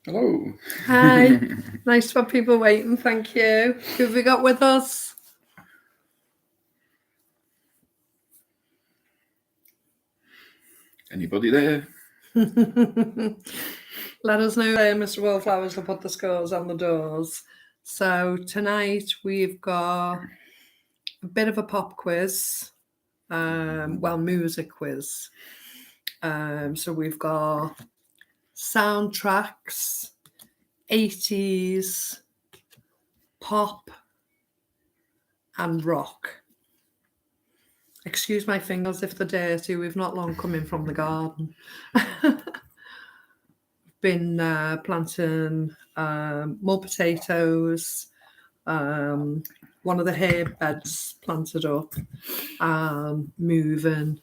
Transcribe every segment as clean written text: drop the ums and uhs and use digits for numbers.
Hello. Hi. Nice for people waiting. Thank you. Who have we got with us? Anybody there? Let us know there, Mr. Wallflowers will put the scores on the doors. So tonight we've got a bit of a pop quiz, music quiz. So we've got soundtracks, 80s, pop, and rock. Excuse my fingers if they're dirty. We've not long come in from the garden. Been planting more potatoes. One of the herb beds planted up, moving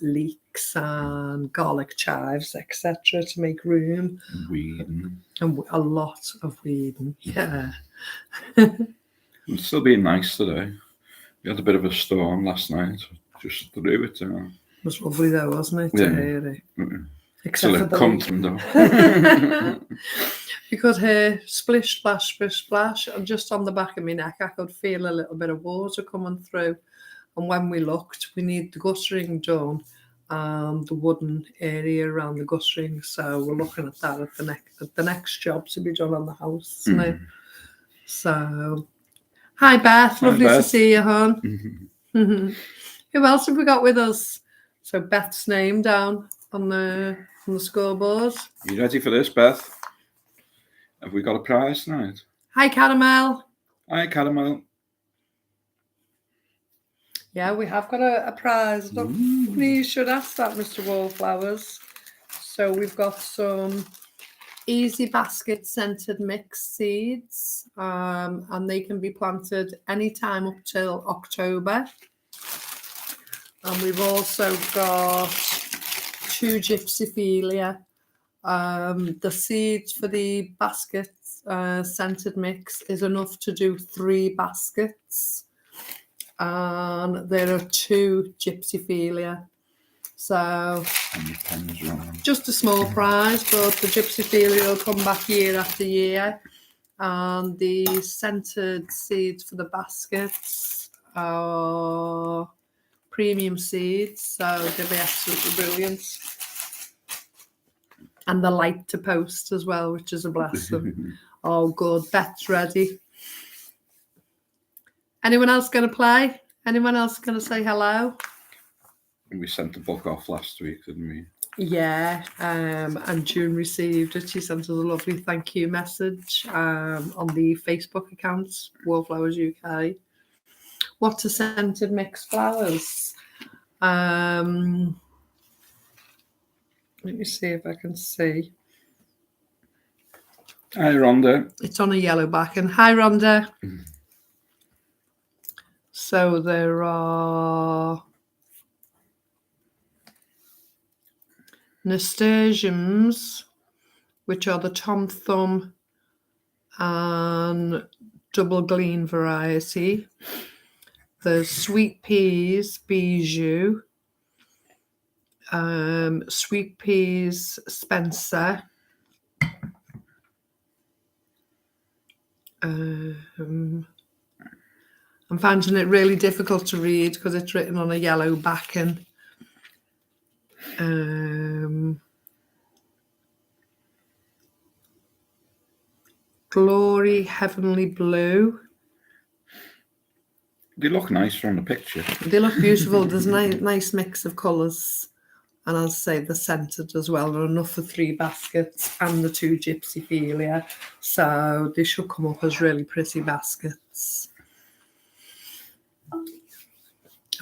leeks and garlic chives, etc., to make room. Weeding. And a lot of weeding, yeah. It's still being nice today. We had a bit of a storm last night. Just threw it down. It was lovely though, wasn't it? Yeah. To hear it. Except for the content though. You could hear splish, splash, splish, splash, and just on the back of my neck I could feel a little bit of water coming through. And when we looked, we need the guttering done, the wooden area around the guttering. So we're looking at that at the next job to be done on the house, isn't it? So, hi Beth, lovely to see you, hon. Who else have we got with us? So Beth's name down on the scoreboard. Are you ready for this, Beth? Have we got a prize tonight? Hi, Caramel. Hi, Caramel. Yeah, we have got a prize. Look, you should ask that, Mr. Wallflowers. So we've got some Easy Basket scented mixed seeds, and they can be planted anytime up till October. And we've also got 2 Gypsyphilia. The seeds for the basket scented mix is enough to do 3 baskets. And there are 2 Gypsyphilia. So just a small prize, but the Gypsyphilia will come back year after year. And the scented seeds for the baskets are premium seeds, so they'll be absolutely brilliant. And the light to post as well, which is a blessing. Oh, good. Beth's ready. Anyone else going to play? Anyone else going to say hello? We sent the book off last week, didn't we? Yeah, and June received it. She sent us a lovely thank you message on the Facebook account, Wallflowers UK. What a scented mixed flowers. Let me see if I can see. Hi, Rhonda. It's on a yellow back. And hi, Rhonda. So there are nasturtiums, which are the Tom Thumb and double glean variety. There's sweet peas, bijou, sweet peas, Spencer. I'm finding it really difficult to read because it's written on a yellow backing. Glory Heavenly Blue. They look nice from the picture. They look beautiful. There's a nice mix of colours. And I'll say they're scented as well. They're enough for 3 baskets and the 2 Gypsyphilia. So they should come up as really pretty baskets.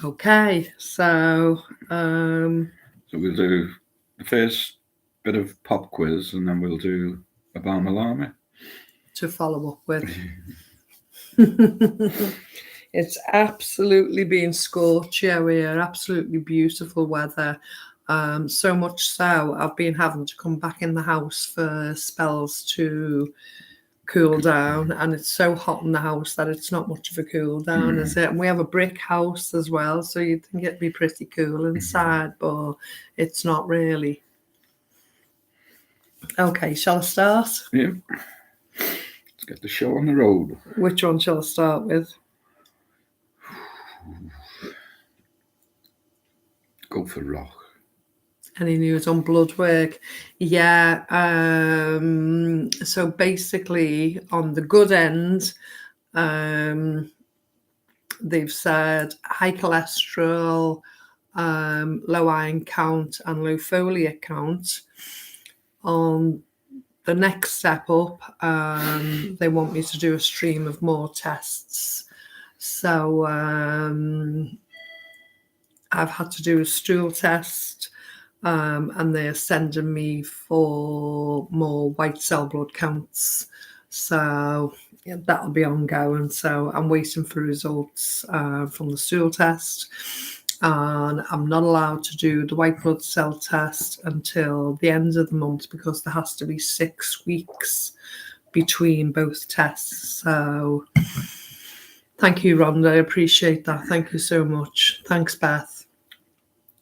Okay, so we'll do the first bit of pop quiz and then we'll do Obama Lama to follow up with. It's absolutely been scorchy out here, absolutely beautiful weather. So much so I've been having to come back in the house for spells to cool down, and it's so hot in the house that it's not much of a cool down, is it? And we have a brick house as well, so you'd think it'd be pretty cool inside, but it's not really. Okay, shall I start? Yeah. Let's get the show on the road. Which one shall I start with? Go for rock. Any news on blood work? Yeah. So basically, on the good end, they've said high cholesterol, low iron count, and low folate count. On the next step up, they want me to do a stream of more tests. So I've had to do a stool test, and they're sending me for more white cell blood counts. So yeah, that'll be ongoing. So I'm waiting for results from the stool test. And I'm not allowed to do the white blood cell test until the end of the month because there has to be 6 weeks between both tests. So thank you, Rhonda. I appreciate that. Thank you so much. Thanks, Beth.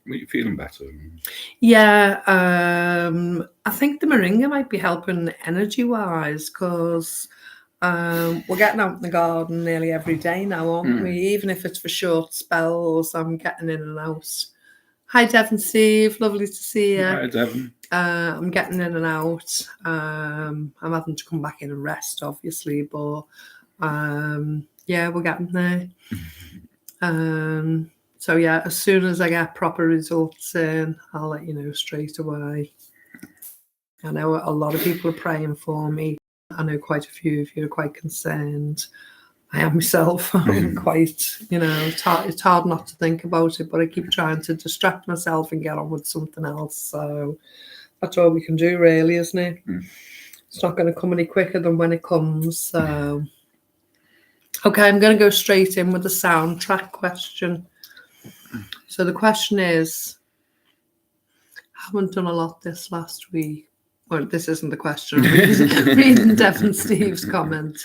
Are you feeling better? Yeah, I think the moringa might be helping energy-wise because we're getting out in the garden nearly every day now, aren't we? Even if it's for short spells, I'm getting in and out. Hi, Devon Steve. Lovely to see you. Hi, Devon. I'm getting in and out. I'm having to come back in and rest, obviously, but yeah, we're getting there. So yeah, as soon as I get proper results in, I'll let you know straight away. I know a lot of people are praying for me. I know quite a few of you are quite concerned. I am myself. I'm quite, it's hard not to think about it, but I keep trying to distract myself and get on with something else. So that's all we can do, really, isn't it? It's not going to come any quicker than when it comes. So, okay, I'm going to go straight in with the soundtrack question. So the question is, I haven't done a lot this last week. Well, this isn't the question. I'm reading Devon Steve's comment.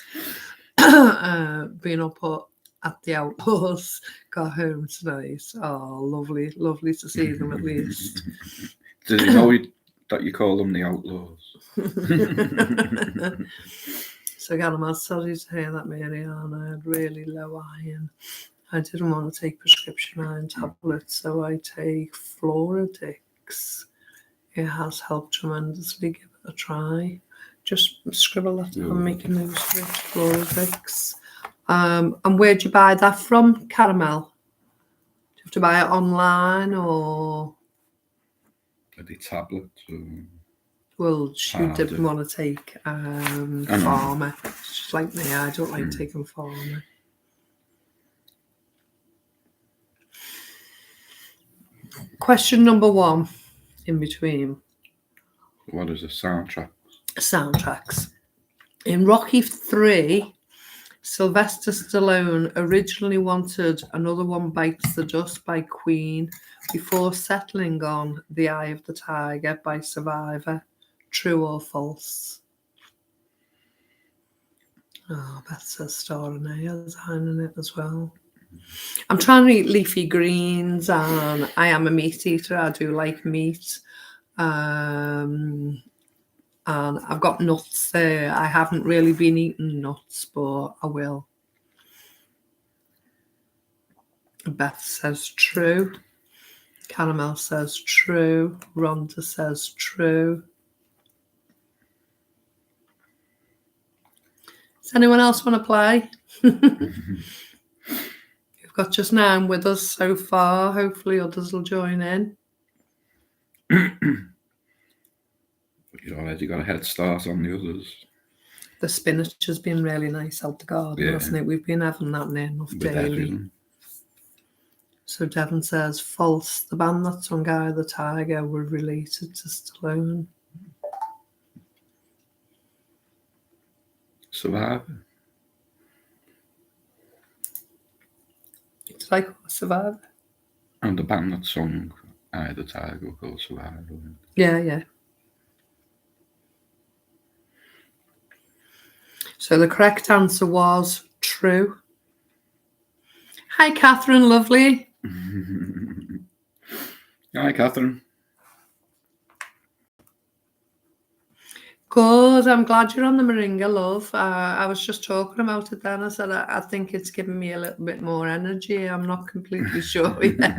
Being up at the Outlaws, got home tonight. Oh, lovely, lovely to see them at least. Did you know that you call them the Outlaws? So again, I'm sorry to hear that, Marianne. I had really low iron. I didn't want to take prescription iron tablets, so I take Floradix. It has helped tremendously. Give it a try. Just scribble that down, make a note of it. Floradix. And where'd you buy that from, Caramel? Do you have to buy it online or? Are they tablets? Well, she didn't want to take Pharma. She's like me. I don't like taking Pharma. Question number 1 in between. What is a soundtrack? Soundtracks. In Rocky 3, Sylvester Stallone originally wanted Another One Bites the Dust by Queen before settling on The Eye of the Tiger by Survivor. True or false? Oh, Beth says Star and A in it as well. I'm trying to eat leafy greens, and I am a meat eater. I do like meat. And I've got nuts there. I haven't really been eating nuts, but I will. Beth says true. Caramel says true. Rhonda says true. Does anyone else want to play? We've got just 9 with us so far. Hopefully others will join in. You've already got a head start on the others. The spinach has been really nice out the garden, hasn't it? We've been having that near enough daily. Everything. So Devon says false. The band that sung Eye of the Tiger were related to Stallone. Survivor. Did I call Survivor? And the band that sung Eye of the Tiger were called Survivor. Yeah. So the correct answer was true. Hi, Catherine, lovely. Hi, Catherine. Good. I'm glad you're on the Moringa, love. I was just talking about it then. I said I think it's given me a little bit more energy. I'm not completely sure yet.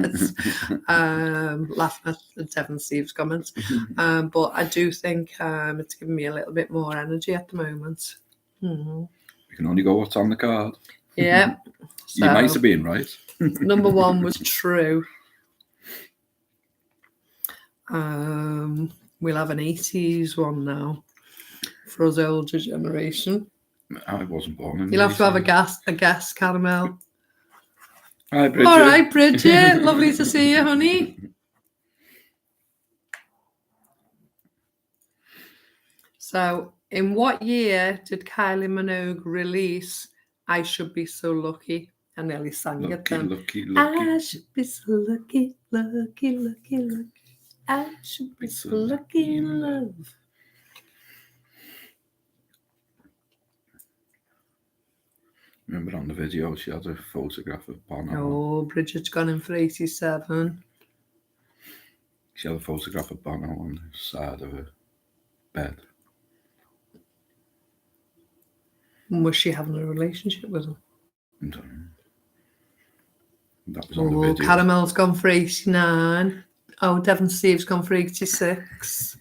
Laughing at Devon Steve's comments. But I do think it's given me a little bit more energy at the moment. You can only go what's on the card. Yeah. You might have been right. Number 1 was true. We'll have an 80s one now for us older generation. I wasn't born in. You'll have to have a guess, Caramel. Hi, Bridget. All right, Bridget. Lovely to see you, honey. So, in what year did Kylie Minogue release I Should Be So Lucky? I nearly sang it then. Lucky. I should be so lucky, lucky, lucky, lucky. I should be so lucky in love. Remember on the video, she had a photograph of Bono. Oh, Bridget's gone in for 87. She had a photograph of Bono on the side of her bed. Was she having a relationship with him? I don't know. That was on the video. Caramel's gone for 89. Oh, Devon Steve's gone for 86.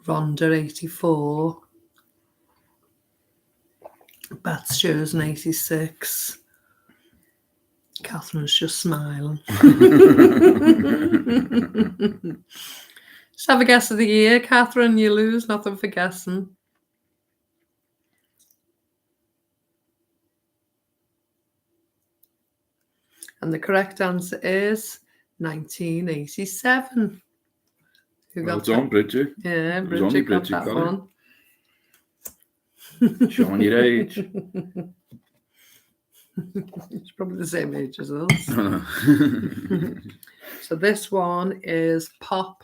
Rhonda, 84. Beth's chosen 86. Catherine's just smiling. Just have a guess of the year, Catherine. You lose, nothing for guessing. And the correct answer is 1987. Who Well got done, that? Bridget. Yeah, It was only Bridget got that got it. one. Showing your age. It's probably the same age as us. So this one is pop.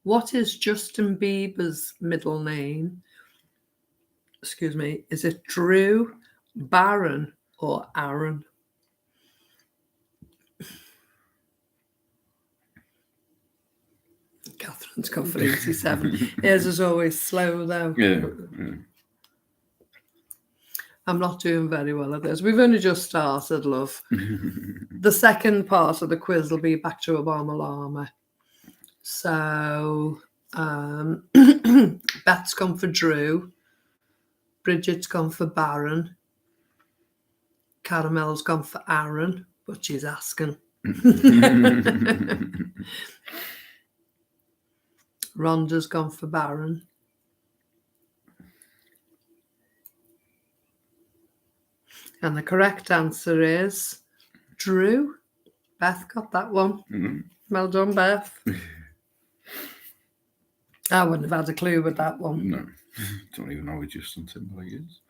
What is Justin Bieber's middle name? Excuse me. Is it Drew, Baron, or Aaron? Catherine's gone for 87. Hers is always slow though. Yeah. I'm not doing very well at this. We've only just started, love. The second part of the quiz will be back to Obama Llama. So, Beth's gone for Drew. Bridget's gone for Baron. Caramel's gone for Aaron, but she's asking. Rhonda's gone for Baron. And the correct answer is Drew. Beth got that one. Mm-hmm. Well done, Beth. I wouldn't have had a clue with that one. No. Don't even know who Justin Timberlake is.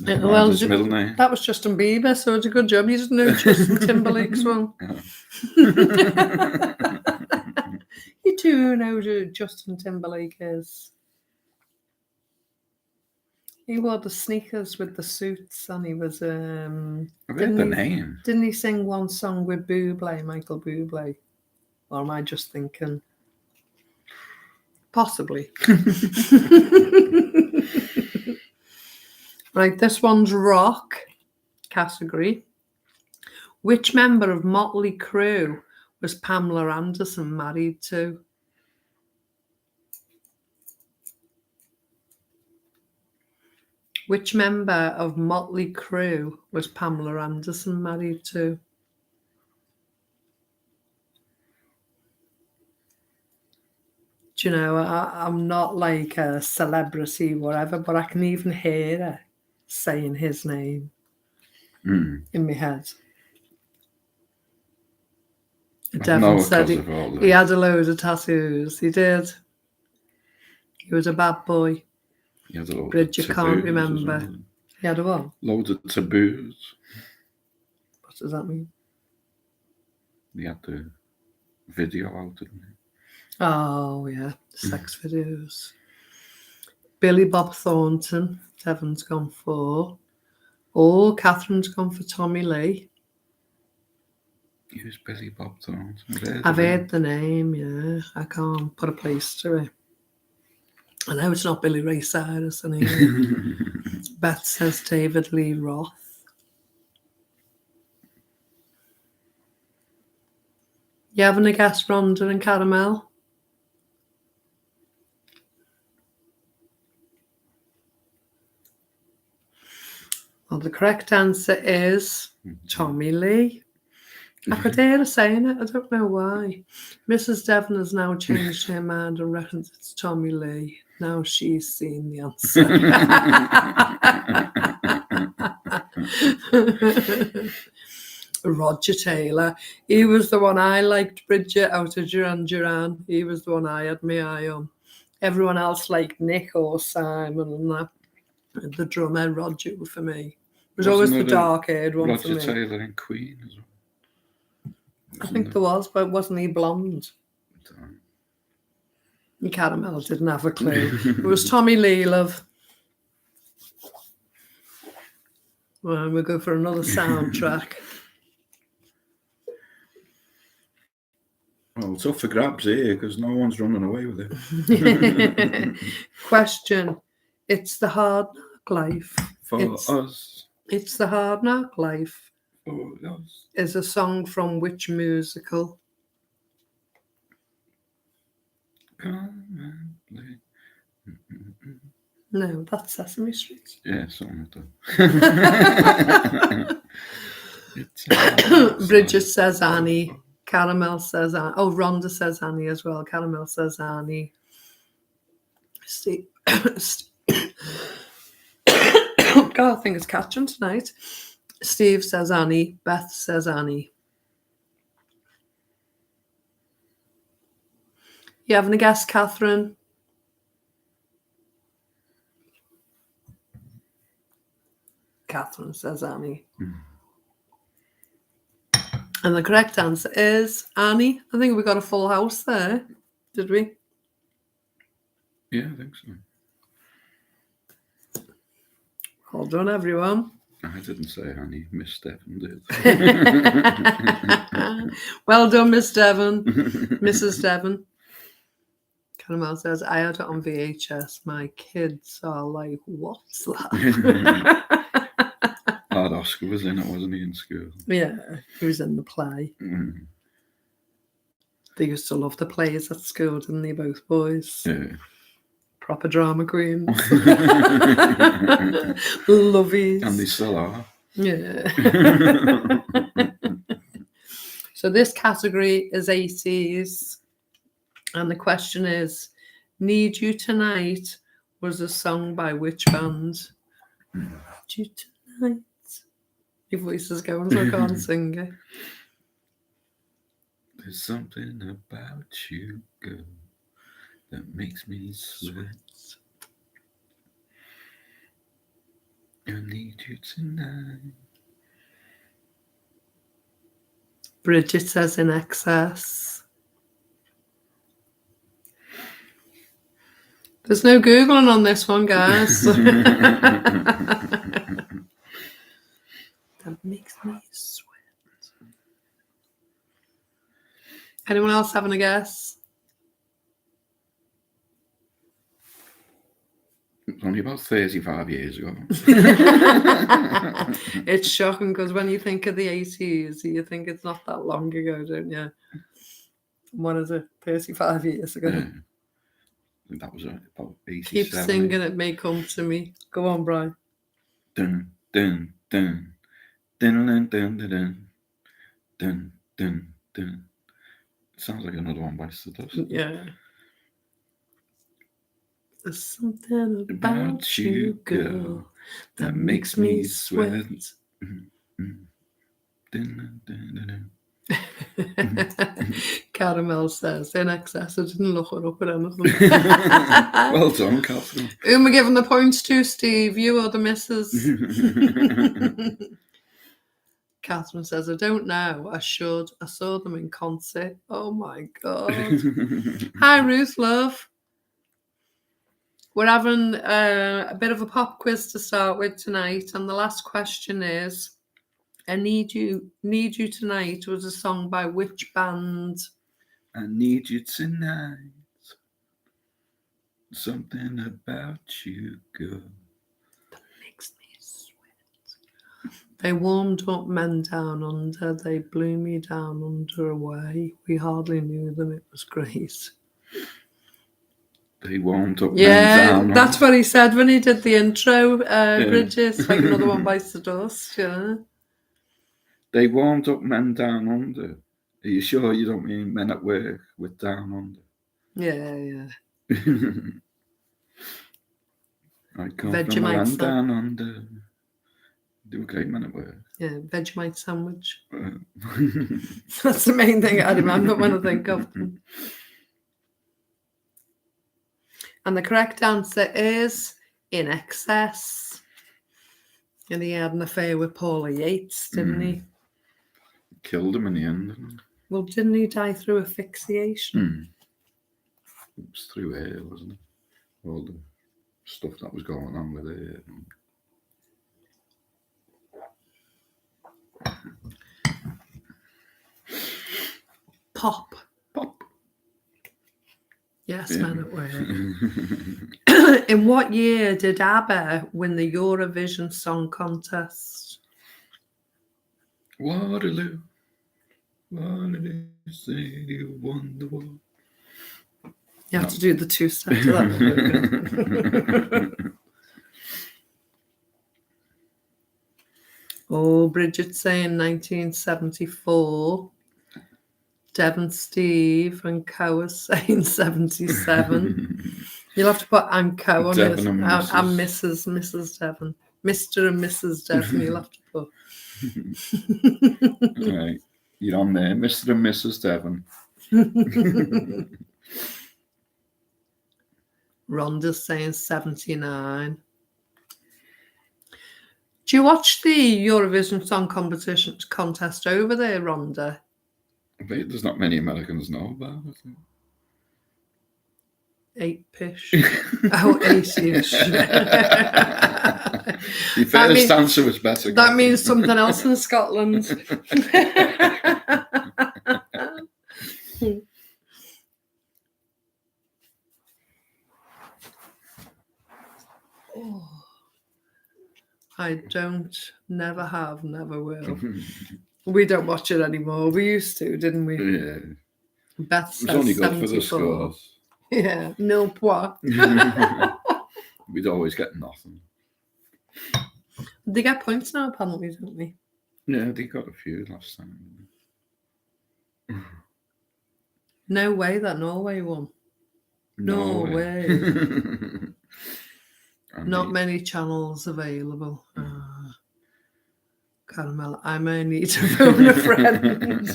Well, His middle name. that was Justin Bieber, so it's a good job. You didn't know Justin Timberlake's one. You two know who Justin Timberlake is. He wore the sneakers with the suits, and he was. I've heard the name. Didn't he sing one song with Bublé, Michael Bublé? Or am I just thinking? Possibly. Right, this one's rock category. Which member of Motley Crue was Pamela Anderson married to? Which member of Motley Crue was Pamela Anderson married to? Do you know, I'm not like a celebrity, whatever, but I can even hear her saying his name in my head. Devon said he had a load of tattoos. He did. He was a bad boy. He had a load Bridget of can't taboos remember. as well. He had a what? Loads of taboos. What does that mean? He had the video out, didn't he? Oh, yeah. Sex videos. Billy Bob Thornton. Devon's gone for. Oh, Catherine's gone for Tommy Lee. Who's Billy Bob Thornton? I've heard the name, yeah. I can't put a place to it. I know it's not Billy Ray Cyrus anyway. Beth says David Lee Roth. You having a guess, Rhonda and Caramel? Well, the correct answer is Tommy Lee. I could hear her saying it. I don't know why. Mrs. Devon has now changed her mind and reckons it's Tommy Lee. Now she's seen the answer. Roger Taylor. He was the one I liked, Bridget, out of Duran Duran. He was the one I had my eye on. Everyone else liked Nick or Simon and that. The drummer, Roger, for me. It was always the dark-haired one for me. Roger Taylor and Queen as well. I think there was, but wasn't he blonde? And Caramel didn't have a clue. It was Tommy Lee, love. Well, we'll go for another soundtrack. Well, it's up for grabs here because no one's running away with it. Question. It's the Hard Knock Life. For us. It's the Hard Knock Life. For us. Is a song from which musical? Come and play. No, that's Sesame Street. Yeah, something like that. Bridget says Annie. Caramel says Annie. Oh, Rhonda says Annie as well. Caramel says Annie. Steve. God, I think it's catching tonight. Steve says Annie. Beth says Annie. You having a guess, Catherine? Catherine says Annie. And the correct answer is Annie. I think we got a full house there. Did we? Yeah, I think so. Well done, everyone. I didn't say Annie. Miss Devon did. Well done, Miss Devon. Mrs. Devon. Caramel says, I had it on VHS. My kids are like, what's that? Lad Oscar was in it, wasn't he, in school? Yeah, he was in the play. Mm. They used to love the plays at school, didn't they, both boys? Yeah. Proper drama queens. Lovies. And they still are. Yeah. So this category is 80s. And the question is, Need You Tonight was a song by which band? Need You Tonight. Your voice is going, so I can't sing it. There's something about you, girl, that makes me sweat. I need you tonight. Bridget says In Excess. There's no Googling on this one, guys. That makes me sweat. Anyone else having a guess? It was only about 35 years ago. It's shocking because when you think of the 80s, you think it's not that long ago, don't you? What is it? 35 years ago. Yeah. That was about 87. Keep singing, it may come to me. Go on, Brian. Dun, dun, dun. Dun, dun, dun, dun, dun. Dun, dun, dun. Sounds like another one by Stardust. Yeah. There's something about you, girl, that makes me sweat. Dun, dun, dun, dun. Caramel says In Excess. I didn't look it up at anything. Well done, Catherine. Who am I giving the points to, Steve? You or the missus? Catherine says, I don't know. I should. I saw them in concert. Oh my God. Hi, Ruth, love. We're having a bit of a pop quiz to start with tonight. And the last question is, I Need You Tonight was a song by which band? I need you tonight. Something about you, girl. Makes me sweat. They warmed up men down under. They blew me down under away. We hardly knew them. It was great. They warmed up men Yeah, down. that's what he said when he did the intro, Bridges. Like Another One Bites the Dust, yeah. They warmed up men down under. Are you sure you don't mean men at work with down under? Yeah. I come Vegemite from a land sandwich. down under. Do a great men at work. Yeah, Vegemite sandwich. That's the main thing I remember when I think of them. And the correct answer is In Excess. And he had an affair with Paula Yates, didn't he? Killed him in the end, didn't he? Well, didn't he die through asphyxiation? It was through air, wasn't it? All the stuff that was going on with it. Pop. Pop. Yes, Yeah. Men at Work. In what year did ABBA win the Eurovision Song Contest? Waterloo. Waterloo City of Wonderwall. You have to do the two-step to that one. Oh, Bridget saying 1974. Devon Steve and Co are saying 77. You'll have to put I'm Co on it. Devon and I'm Mrs. Devon. Mr. and Mrs. Devon, you'll have to put. Right. You're on there, Mr. and Mrs. Devon. Rhonda's saying 79. Do you watch the Eurovision Song Competition contest over there, Rhonda? I bet there's not many Americans know about it. 8-ish. Oh, 8-ish. Your first answer was better. That means something else in Scotland. Oh. I don't, never have, never will. We don't watch it anymore. We used to, didn't we? Yeah. Beth It says was only good 74. for the scores. Yeah, nil point. We'd always get nothing. They get points now, apparently, don't they? Yeah, they got a few last time. No way that Norway won. No way. Not many channels available. Caramel, I may need to phone a friend.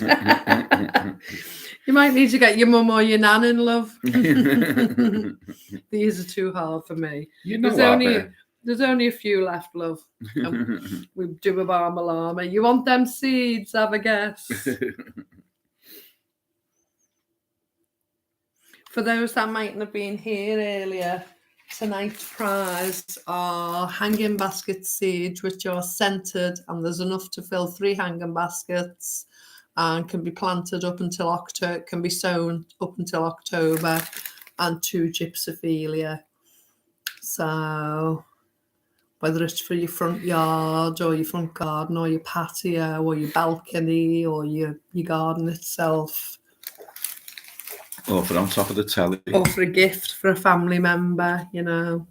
You might need to get your mum or your nan in, love. These are too hard for me. You know There's only a few left, love. We do a barmalama. You want them seeds? Have a guess. For those that mightn't have been here earlier, tonight's prize are hanging basket seeds, which are scented, and there's enough to fill 3 hanging baskets and can be planted up until October, can be sown up until October, and 2 gypsophilia. So whether it's for your front yard or your front garden or your patio or your balcony or your garden itself. Or for on top of the telly. Or for a gift for a family member, you know,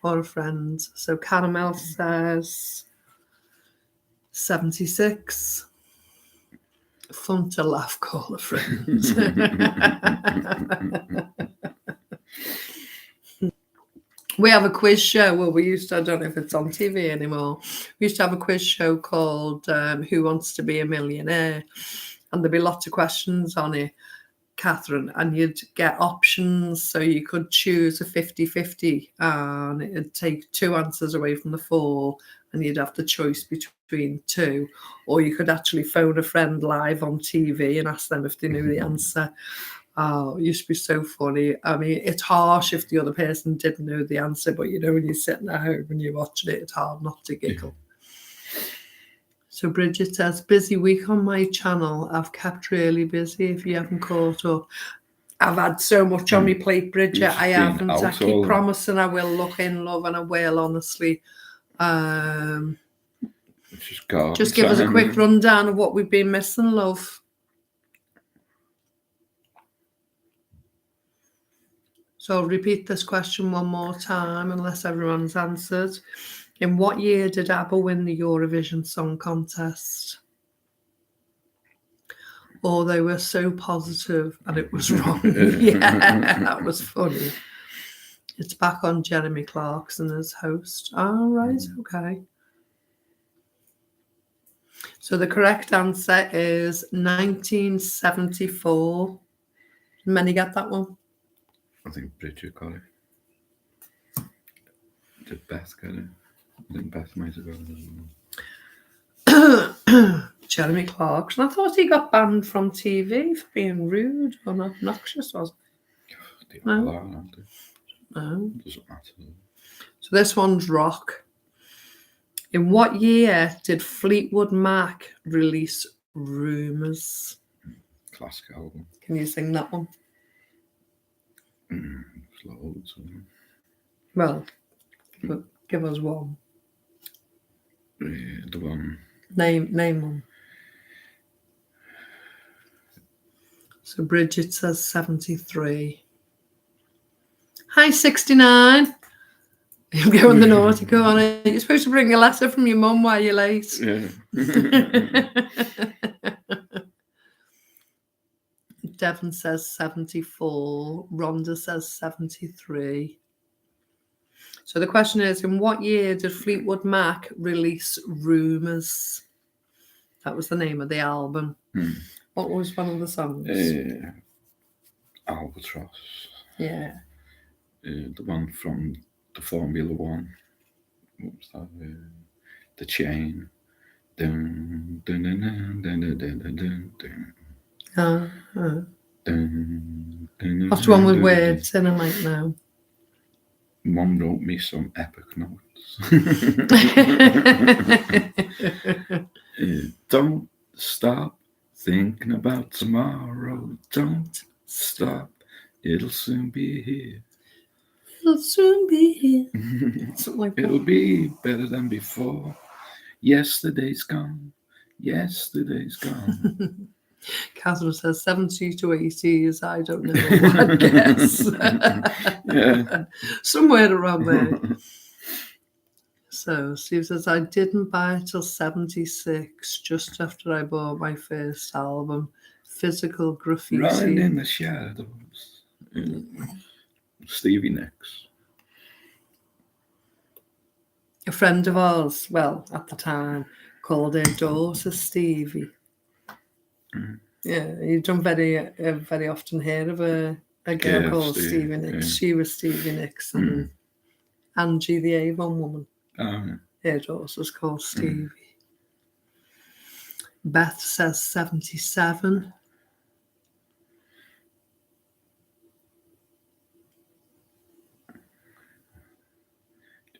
or a friend. So Caramel says 76. Fun to laugh, call a friend. We have a quiz show. Well, we used to, I don't know if it's on TV anymore. We used to have a quiz show called Who Wants to Be a Millionaire? And there'd be lots of questions on it, Catherine, and you'd get options, so you could choose a 50-50 and it'd take 2 answers away from the 4 and you'd have the choice between 2, or you could actually phone a friend live on TV and ask them if they knew the answer. Oh, it used to be so funny. I mean, it's harsh if the other person didn't know the answer, but you know, when you're sitting at home and you're watching it, it's hard not to giggle. So Bridget says, busy week on my channel. I've kept really busy if you haven't caught up. I've had so much on my plate, Bridget. You've I been haven't. I out keep all- promising I will look in, love, and I will, honestly. Just give us a quick rundown of what we've been missing, love. So I'll repeat this question one more time, unless everyone's answered. In what year did ABBA win the Eurovision Song Contest? Oh, they were so positive and it was wrong. Yeah, that was funny. It's back on Jeremy Clarkson as host. Oh, right, okay. So the correct answer is 1974. Many get that one? I think Bridget got it. Did Beth get it? I think Beth might have got it. Jeremy Clarkson. I thought he got banned from TV for being rude or obnoxious, was They No. all are, aren't they? it? No. Doesn't matter. So this one's rock. In what year did Fleetwood Mac release Rumours? Classic album. Can you sing that one? It's loads of them. Well, give us one. The one. Name one. So Bridget says 73. Hi, 69. I'm going the naughty corner. You're supposed to bring a letter from your mum while you're late. Yeah. Devon says 74. Rhonda says 73. So the question is, in what year did Fleetwood Mac release Rumours? That was the name of the album. What was one of the songs? Albatross. Yeah. The one from the Formula One. What was that? The Chain. Dun, dun, dun, dun, dun, dun, dun, dun, dun. Dun, dun, What's one with dun, words in, I might know. Mum wrote me some epic notes. Don't stop thinking about tomorrow. Don't stop. It'll soon be here. It'll soon be here. Something like It'll that. be better than before. Yesterday's gone. Yesterday's gone. Catherine says 70 to 80s. I don't know. I guess. Yeah. Somewhere around there. So Steve says, I didn't buy it till 76, just after I bought my first album, Physical Graffiti. Running in the shadows. Stevie Nicks. A friend of ours, well, at the time, called her daughter Stevie. Yeah, you don't very often hear of a girl called Stevie Nicks. Yeah. She was Stevie Nicks and Angie the Avon woman. Her daughter's called Stevie. Beth says 77.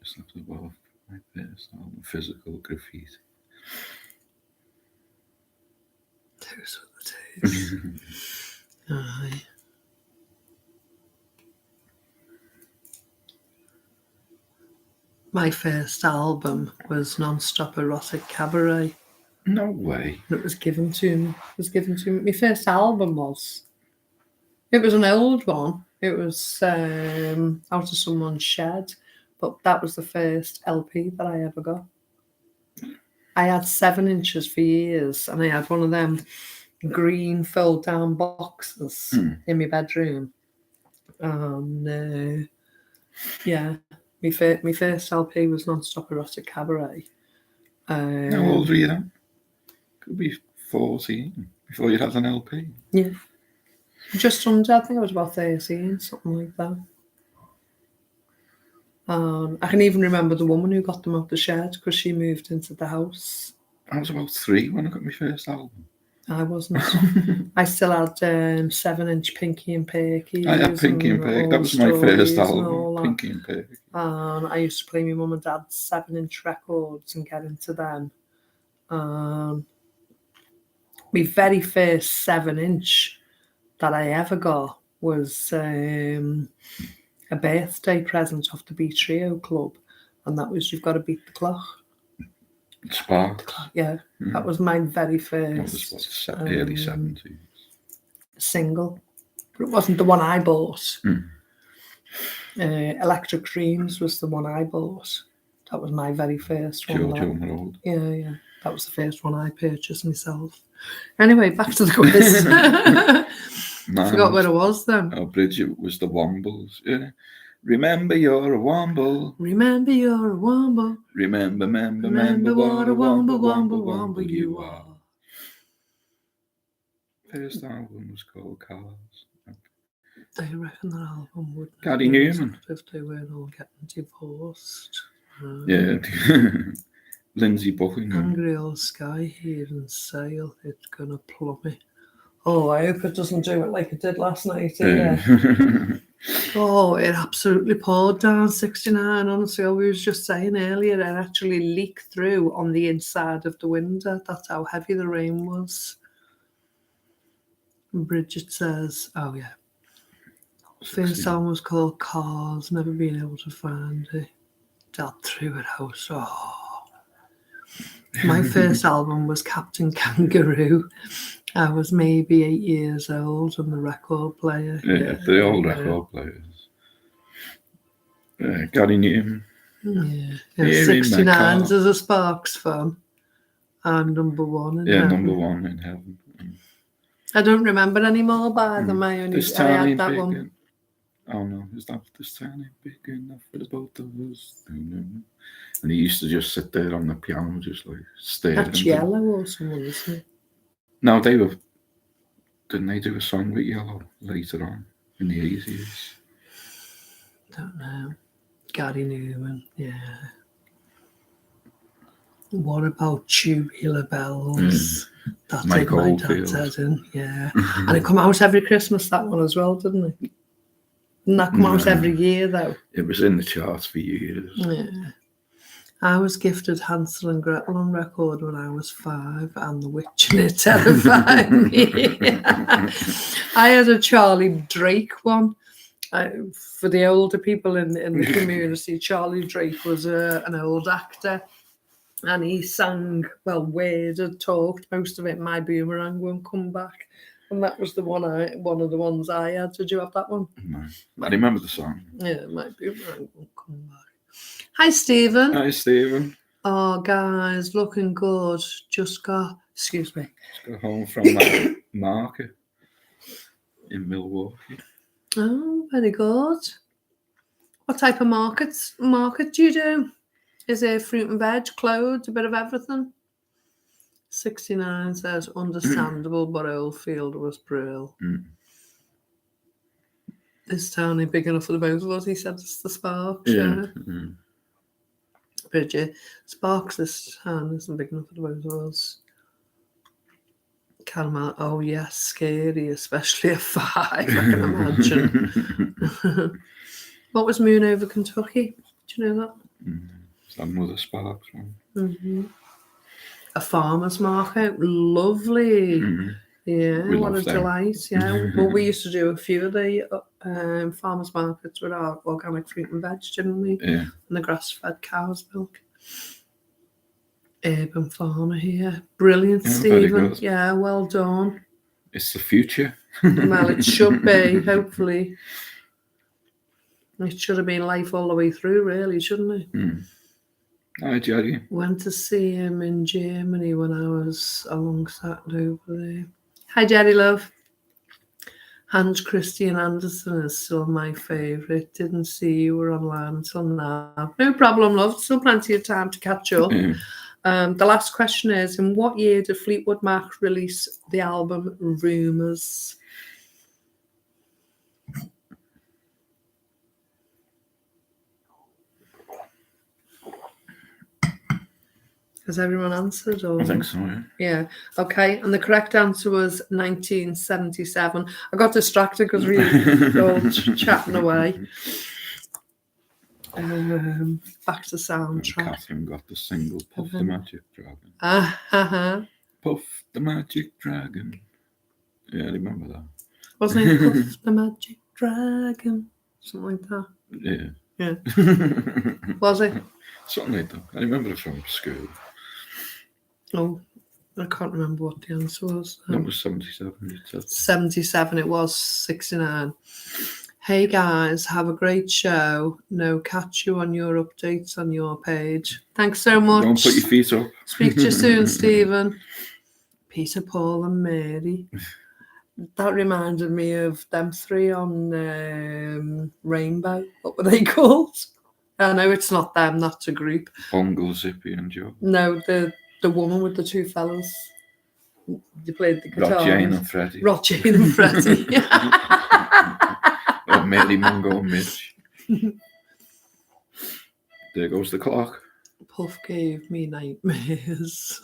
Just after above my first album, Physical Graffiti. Those were the days. Aye. My first album was Non-Stop Erotic Cabaret. No way. It was given to me. My first album was. It was an old one. It was out of someone's shed, but that was the first LP that I ever got. I had 7 inches for years, and I had one of them green fold-down boxes in my bedroom. And yeah, my first LP was Non-Stop Erotic Cabaret. How old were you then? Could be 14 before you had an LP. Yeah. Just under, I think I was about 13, something like that. I can even remember the woman who got them out the shed because she moved into the house. I was about 3 when I got my first album. I wasn't. I still had 7-inch Pinky and Perky. I had Pinky and Perky. That was my first album, Pinky and Perky. And I used to play my mum and dad's 7-inch records and get into them. My very first 7-inch that I ever got was a birthday present off the Beat Trio Club, and that was You've Got to Beat the Clock. Sparks. Yeah, that was my very That was first what, early 70s. single. But it wasn't the one I bought. Electric Dreams was the one I bought. That was my very first one. Giorgio Moroder. Yeah. That was the first one I purchased myself. Anyway, back to the quiz. I forgot where it was then. Oh, Bridget was the Wombles. Yeah. Remember you're a Womble. Remember you're a Womble. Remember what a Womble you are. First album was called Cars. I reckon that album would Gary Newman. if they weren't all getting divorced. Yeah. Lindsay Buckingham. Angry old sky here and sail, it's gonna plummet. Oh, I hope it doesn't do it like it did last night. Oh, it absolutely poured down 69. Honestly, I was just saying earlier, it actually leaked through on the inside of the window. That's how heavy the rain was. And Bridget says, oh yeah. First album was called Cars, never been able to find it. Dad threw it out. Oh. My first album was Captain Kangaroo. I was maybe 8 years old and the record player. Yeah, the old record players. Gary Newman. Yeah. 69's as a Sparks fan. I'm number one in heaven. Number one in heaven. I don't remember anymore by them. I only I had that one. Oh no, is that This Town Ain't Big Enough for the both of us? And he used to just sit there on the piano, just like staring. That's Yellow or someone, isn't it? No, didn't they do a song with Yellow later on in the 80s? Don't know. Gary Newman, yeah. What about Tubular Bells? That's Mike my Oldfield. dad's head in, yeah. And it come out every Christmas, that one as well, didn't it? Didn't that come out every year, though? It was in the charts for years. Yeah. I was gifted Hansel and Gretel on record when I was 5, and The Witch and It terrified me. I had a Charlie Drake one. For the older people in the community, Charlie Drake was an old actor, and he sang, well, worded, talked most of it. My Boomerang Won't Come Back, and that was one of the ones I had. Did you have that one? No, I remember the song. Yeah, My Boomerang Won't Come Back. Hi, Stephen. Hi, Stephen. Oh, guys, looking good. Just got home from that market in Milwaukee. Oh, very good. What type of market do you do? Is there fruit and veg, clothes, a bit of everything? 69 says, understandable, but Oldfield was brill. This town ain't big enough for the both of us. He said it's the Sparks. Yeah. Bridget, Sparks, this town isn't big enough for the both of us. Caramel, oh yes, scary, especially at 5, I can imagine. What was Moon Over Kentucky? Do you know that? Is that another Sparks one? A farmer's market, lovely. Yeah, what a delight. Yeah, well, we used to do a few of the farmers markets with our organic fruit and veg, didn't we? Yeah. And the grass-fed cow's milk. Urban farmer here. Brilliant, Stephen. Yeah, well done. It's the future. Well, it should be, hopefully. It should have been life all the way through, really, shouldn't it? Hi, Jerry. Went to see him in Germany when I was alongside over there. Hi, Jerry, love. Hans Christian Andersen is still my favourite. Didn't see you were online until now. No problem, love. Still plenty of time to catch up. The last question is, in what year did Fleetwood Mac release the album Rumours? Has everyone answered? Or? I think so, yeah. Yeah. Okay. And the correct answer was 1977. I got distracted because we were all chatting away. Back to And soundtrack. Catherine got the single Puff the Magic Dragon. Puff the Magic Dragon. Yeah, I remember that. Wasn't it Puff the Magic Dragon? Something like that. Yeah. Yeah. Was it? Something like that. I remember it from school. Oh, I can't remember what the answer was. That was 77. You said. 77, it was 69. Hey guys, have a great show. No, catch you on your updates on your page. Thanks so much. Don't put your feet up. Speak to you soon, Stephen. Peter, Paul, and Mary. That reminded me of them three on Rainbow. What were they called? I know it's not them, that's a group. Bungle, Zippy, and Joe. No, the woman with the two fellas. They played the guitar. Jane and Freddie. Jane and Freddie. Or Mary, Mungo, and Mitch. There goes the clock. Puff gave me nightmares.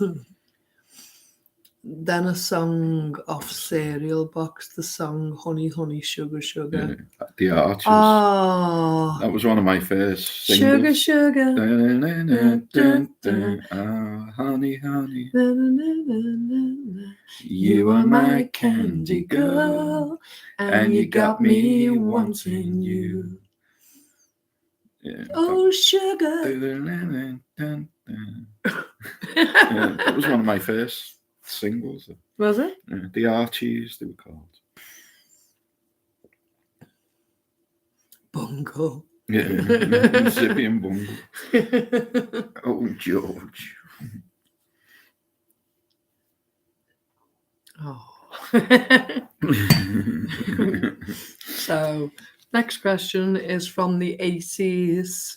Then a song off Cereal Box, the song Honey, Honey, Sugar, Sugar. Yeah, the Archers. Oh. That was one of my first singles. Sugar, sugar. Honey, honey. You are my candy girl, and you got me wanting you. Yeah, Oh, sugar. yeah, that was one of my first singles. Was it? Yeah, the Archies, they were called. Bungle. Yeah, Zippy and Bungle. Oh, George. Oh. So, next question is from the 80s.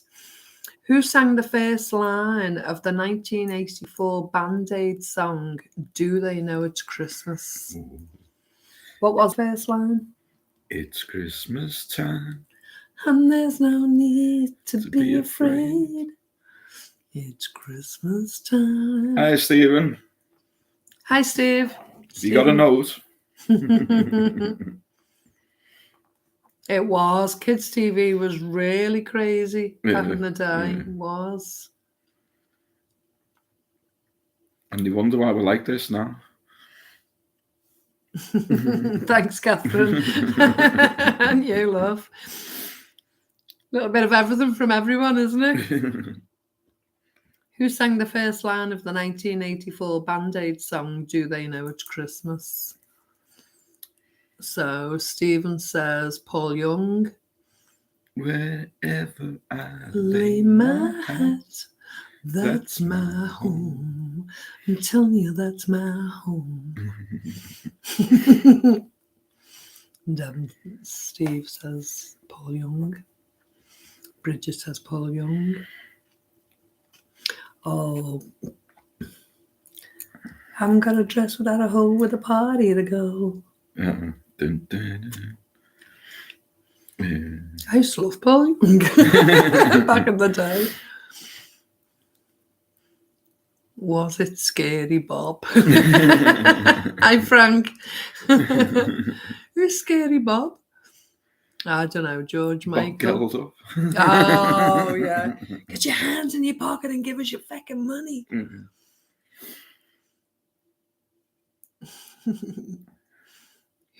Who sang the first line of the 1984 Band-Aid song, Do They Know It's Christmas? Ooh. What was the first line? It's Christmas time. And there's no need to To be be afraid. It's Christmas time. Hi, Stephen. Hi, Steve. You got a note? It was. Kids TV was really crazy back in the day. Yeah. It was. And you wonder why we're like this now? Thanks, Catherine. And you, love. A little bit of everything from everyone, isn't it? Who sang the first line of the 1984 Band-Aid song, Do They Know It's Christmas? So, Stephen says Paul Young. Wherever I Lay my hat, that's my home. I'm telling you, that's my home. And Steve says Paul Young. Bridget says Paul Young. Oh, haven't got a dress without a hole with a party to go. Dun, dun, dun. Yeah. I used to love Paul Young back in the day. Was it Scary Bob? Hi, Frank. Who's Scary Bob? I don't know, George Michael. Bob Geldof. Oh, yeah. Get your hands in your pocket and give us your fucking money.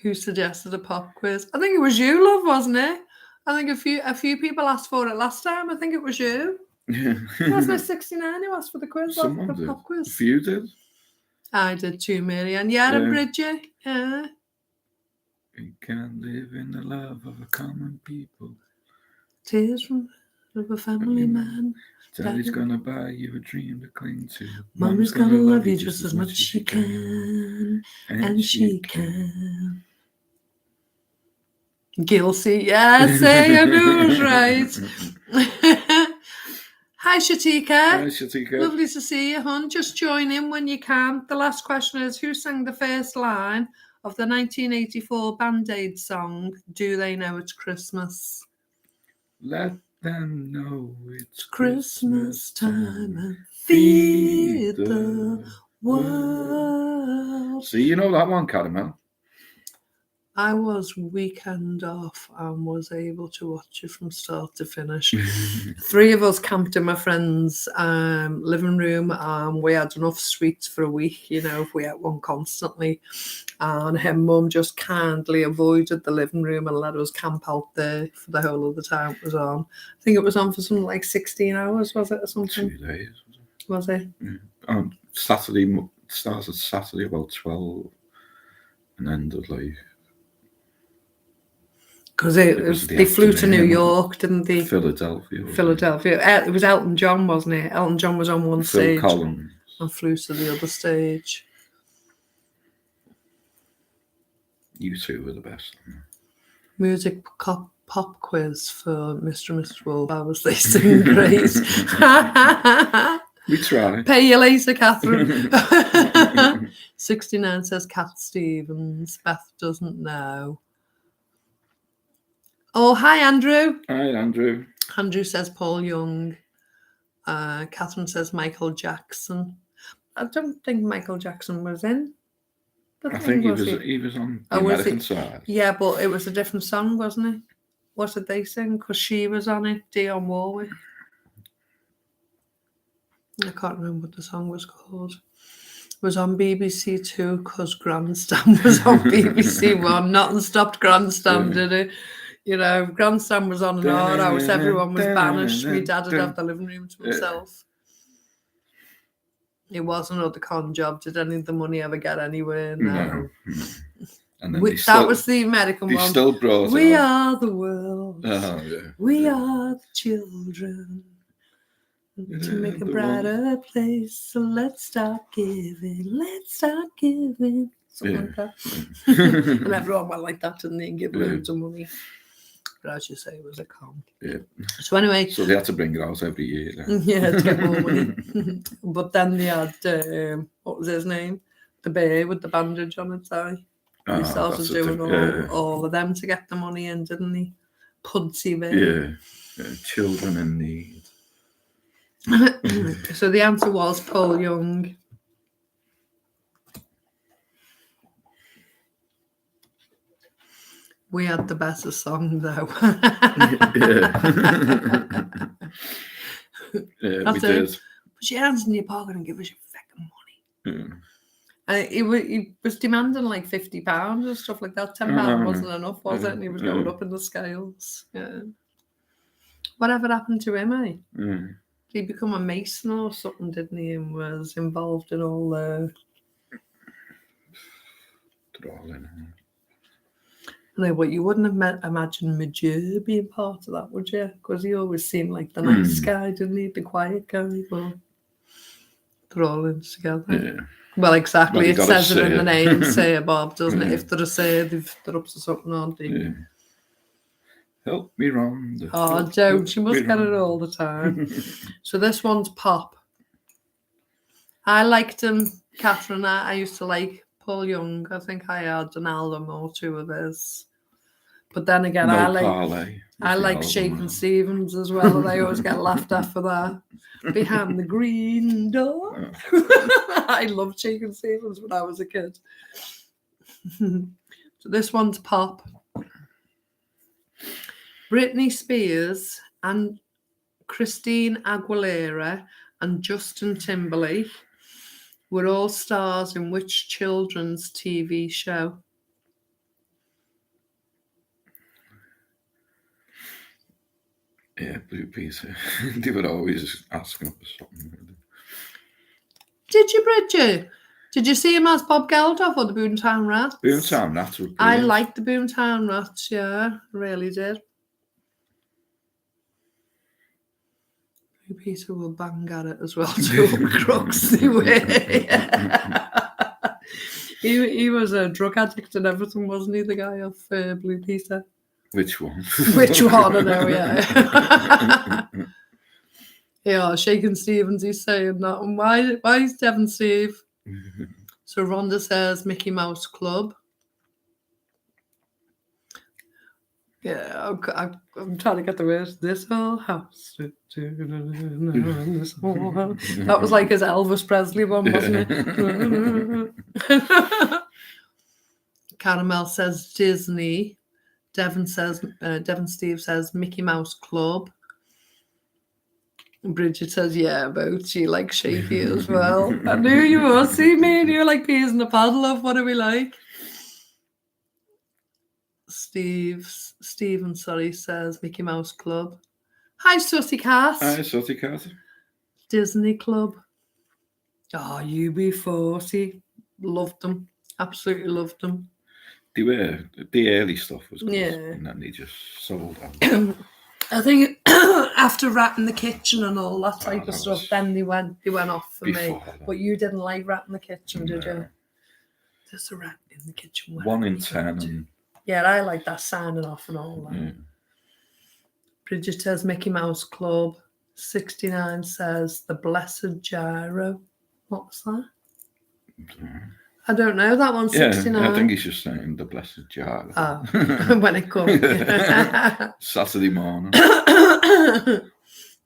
Who suggested a pop quiz? I think it was you, love, wasn't it? I think a few people asked for it last time. I think it was you. Wasn't it 69 who asked for the quiz? Someone The did. pop quiz. A few did. I did too, Mary. And yeah, and Bridget. Yeah. We can't live in the love of a common people. Tears from a family man. Daddy's gonna buy you a dream to cling to. Mommy's gonna love you just as much as she can. And she can. Gilsey, yeah, say I knew it was right. Hi, Shatika. Hi, Shatika. Lovely to see you, hon. Just join in when you can. The last question is, who sang the first line of the 1984 Band-Aid song, Do They Know It's Christmas? Let them know it's Christmas time and feed the world. See, you know that one, Caramel. I was weekend off and was able to watch it from start to finish. 3 of us camped in my friend's living room, and we had enough sweets for a week, you know, if we ate one constantly. And her mum just kindly avoided the living room and let us camp out there for the whole of the time it was on. I think it was on for something like 16 hours, was it, or something? 2 days. Was it? Saturday, started Saturday about 12 and ended like. Because was the they flew to New afternoon. York, didn't they? Philadelphia. Philadelphia. It was Elton John, wasn't it? Elton John was on one Phil stage Collins. and flew to the other stage. You two were the best. Music pop quiz for Mr. and Mrs. Wallflowers. They sing great. We try. Pay you later, Catherine. 69 says Cat Stevens. Beth doesn't know. Oh, hi, Andrew. Hi, Andrew. Andrew says Paul Young. Catherine says Michael Jackson. I don't think Michael Jackson was in. I think he was on the American side. Yeah, but it was a different song, wasn't it? What did they sing? Because she was on it, Dionne Warwick. I can't remember what the song was called. It was on BBC Two because Grandstand was on BBC One. Nothing stopped Grandstand, did it? You know, Grandstand was on an hour house, everyone was banished. My dad would have the living room to himself. It was another con job. Did any of the money ever get anywhere? No. And then that was the American they one. Still brought we it are the world. Oh, yeah. We are the children. To make a brighter place. So let's start giving. Let's start giving. Something like that. And everyone went like that, didn't they? And give loads of money. But as you say, it was a con. Yeah. So anyway. So they had to bring it out every year. Yeah, to get more money. But then they had, what was his name? The bear with the bandage on its eye. He started doing all of them to get the money in, didn't he? Pudsey Bear. Yeah. Children in need. So the answer was Paul Young. We had the better song, though. Yeah, we did. Put your hands in your pocket and give us your fucking money. Yeah. He was demanding like £50 and stuff like that. £10 wasn't enough, was it? And he was going up in the scales. Yeah. Whatever happened to him, eh? Did he become a mason or something, didn't he? And was involved in all the... No, but you wouldn't have imagined Major being part of that, would you? Because he always seemed like the nice guy, didn't he? The quiet guy. But they're all in together. Yeah. Well, exactly. It says it in the name, Sir Bob, doesn't it? If they're a Sir, they're up to something, aren't they? Yeah. Help me round. Oh, don't. You must get it all the time. So this one's Pop. I liked him, Catherine. I used to like Paul Young. I think I had an album or two of his. But then again, I like Shakin' Stevens as well, and I always get laughed at for that. Behind the green door. I loved Shakin' Stevens when I was a kid. So this one's Pop. Britney Spears and Christine Aguilera and Justin Timberlake were all stars in which children's TV show? Yeah, Blue Peter. They were always asking for something. Did you, Bridget? Did you see him as Bob Geldof or the Boomtown Rats? Boomtown Rats were brilliant. I liked the Boomtown Rats, yeah, really did. Blue Peter will bang at it as well, too. Crooks, they were. He was a drug addict and everything, wasn't he, the guy off Blue Peter? Which one? Which one, I know, yeah. Yeah, Shakin' Stevens, he's saying that. And why is Devon Steve? So Rhonda says Mickey Mouse Club. Yeah, I'm trying to get the words. This whole house. This whole house. That was like his Elvis Presley one, wasn't it? Caramel says Disney. Devon Steve says Mickey Mouse Club. Bridget says, yeah, both. She likes shaky as well. I knew you would. See, me and you like peas in a paddle of what do we like? Stephen, says Mickey Mouse Club. Hi, Sussy Cat. Hi, Sutty Cat. Disney Club. Oh, UB40. Loved them. Absolutely loved them. They were, the early stuff was good, Yeah. and then they just sold out. I think after Rat in the Kitchen and all that type of that stuff, was then they went off for me. Before that. But you didn't like Rat in the Kitchen, did No. you? There's a rat in the kitchen. where 1 are in we 10, going to? and Yeah, I like that signing off and all that. yeah. Bridget says Mickey Mouse Club. 69 says The Blessed Gyro. What's that? I don't know. That one's 69. I think he's just saying the Blessed Jar. Oh, when it comes. Saturday morning. You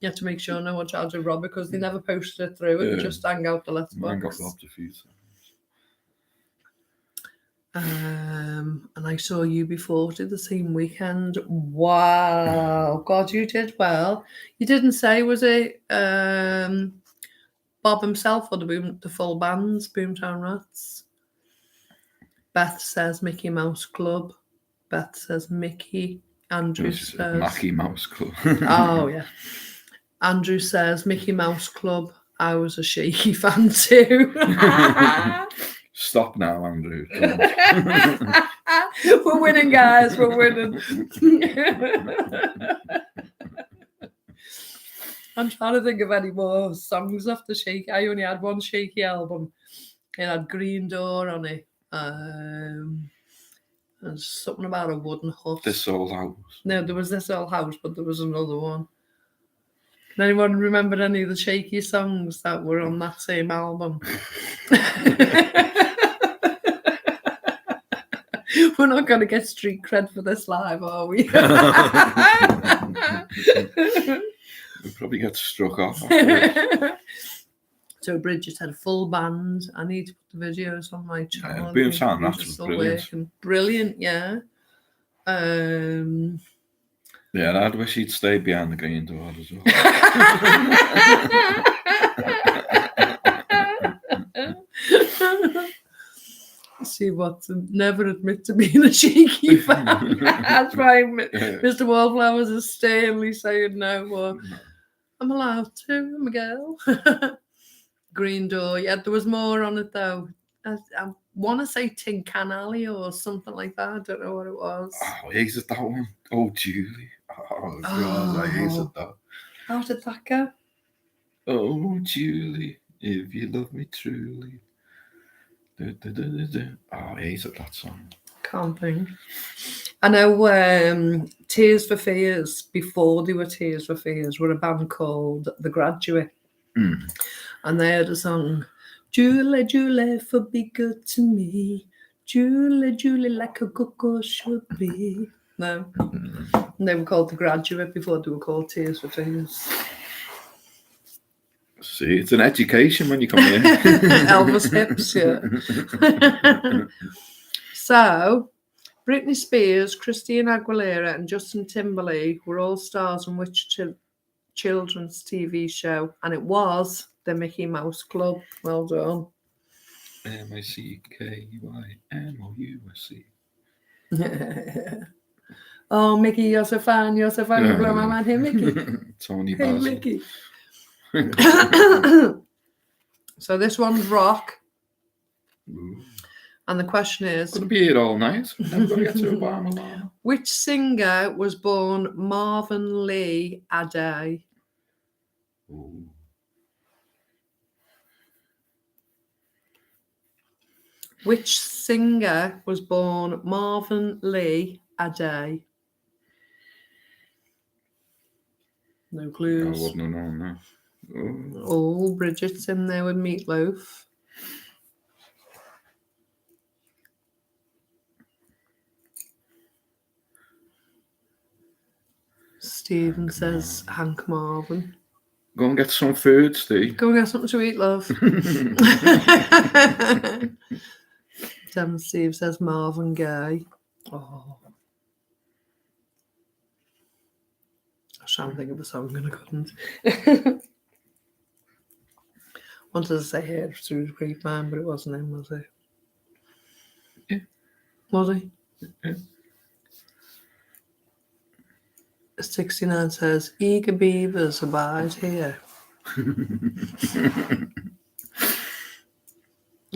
have to make sure no one charges Rob because they never posted it through. It Yeah. just hang out the Man got letterbox. robbed a few times. And I saw UB40 the same weekend. Wow. God, you did well. You didn't say, was it Bob himself or the full bands, Boomtown Rats? Beth says Mickey Mouse Club. Beth says Mickey. Andrew This is a says... Mackie Mouse Club. Oh, yeah. Andrew says Mickey Mouse Club. I was a shaky fan too. Stop now, Andrew. We're winning, guys. We're winning. I'm trying to think of any more songs off the Shaky. I only had one Shaky album. It had Green Door on it. There's something about a wooden hut. This Old House. No, there was This Old House, but there was another one. Can anyone remember any of the Shaky songs that were on that same album? We're not going to get street cred for this live, are we? We'll probably get struck off. afterwards. So Bridget had a full band. I need to put the videos on my channel. Boomtown Rats These are was still brilliant. working. Brilliant, yeah. Yeah, I'd wish he'd stayed behind the green door as well. See what? Never admit to being a Shaky fan. That's why Mr. Wallflowers is sternly saying no. But I'm allowed to. I'm a girl. Green Door. Yeah, there was more on it though. I want to say Tin Alley or something like that. I don't know what it was. Oh, I hated that one. Oh, Julie. Oh, God, I hated that. How did that go? Oh, Julie, if you love me truly. Da, da, da, da, da. Oh, I hated that song. Can't think. I know Tears for Fears, before they were Tears for Fears, were a band called The Graduate. Mm. And they had a song, Julie, Julie, for be good to me. Julie, Julie, like a good girl should be. No. And they were called The Graduate before they were called Tears for Fears. See, it's an education when you come here. Elvis hips, yeah. So, Britney Spears, Christina Aguilera, and Justin Timberlake were all stars on which children's TV show? And it was the Mickey Mouse Club. Well done. MICKYMOUSC. Oh, Mickey, you're so fun. You blow my mind. Hey, Mickey. Tony Hey, Basil. Mickey. So this one's rock. Ooh. And the question is, Gonna be here all night. Never gonna get to Obama Lama. which singer was born Marvin Lee Ade? Ooh. Which singer was born Marvin Lee Ade? No I clues. wouldn't have known that. Oh. Oh, Bridget's in there with Meatloaf. Stephen says Hank Marvin. Go and get some food, Steve. Go and get something to eat, love. Devon Steve says Marvin Gaye. Oh. I was trying to think of a song and I couldn't. Wanted to say Heard Through the Grapevine, but it wasn't him, was it? Yeah. Was he? Yeah. 69 says, eager beavers abide here.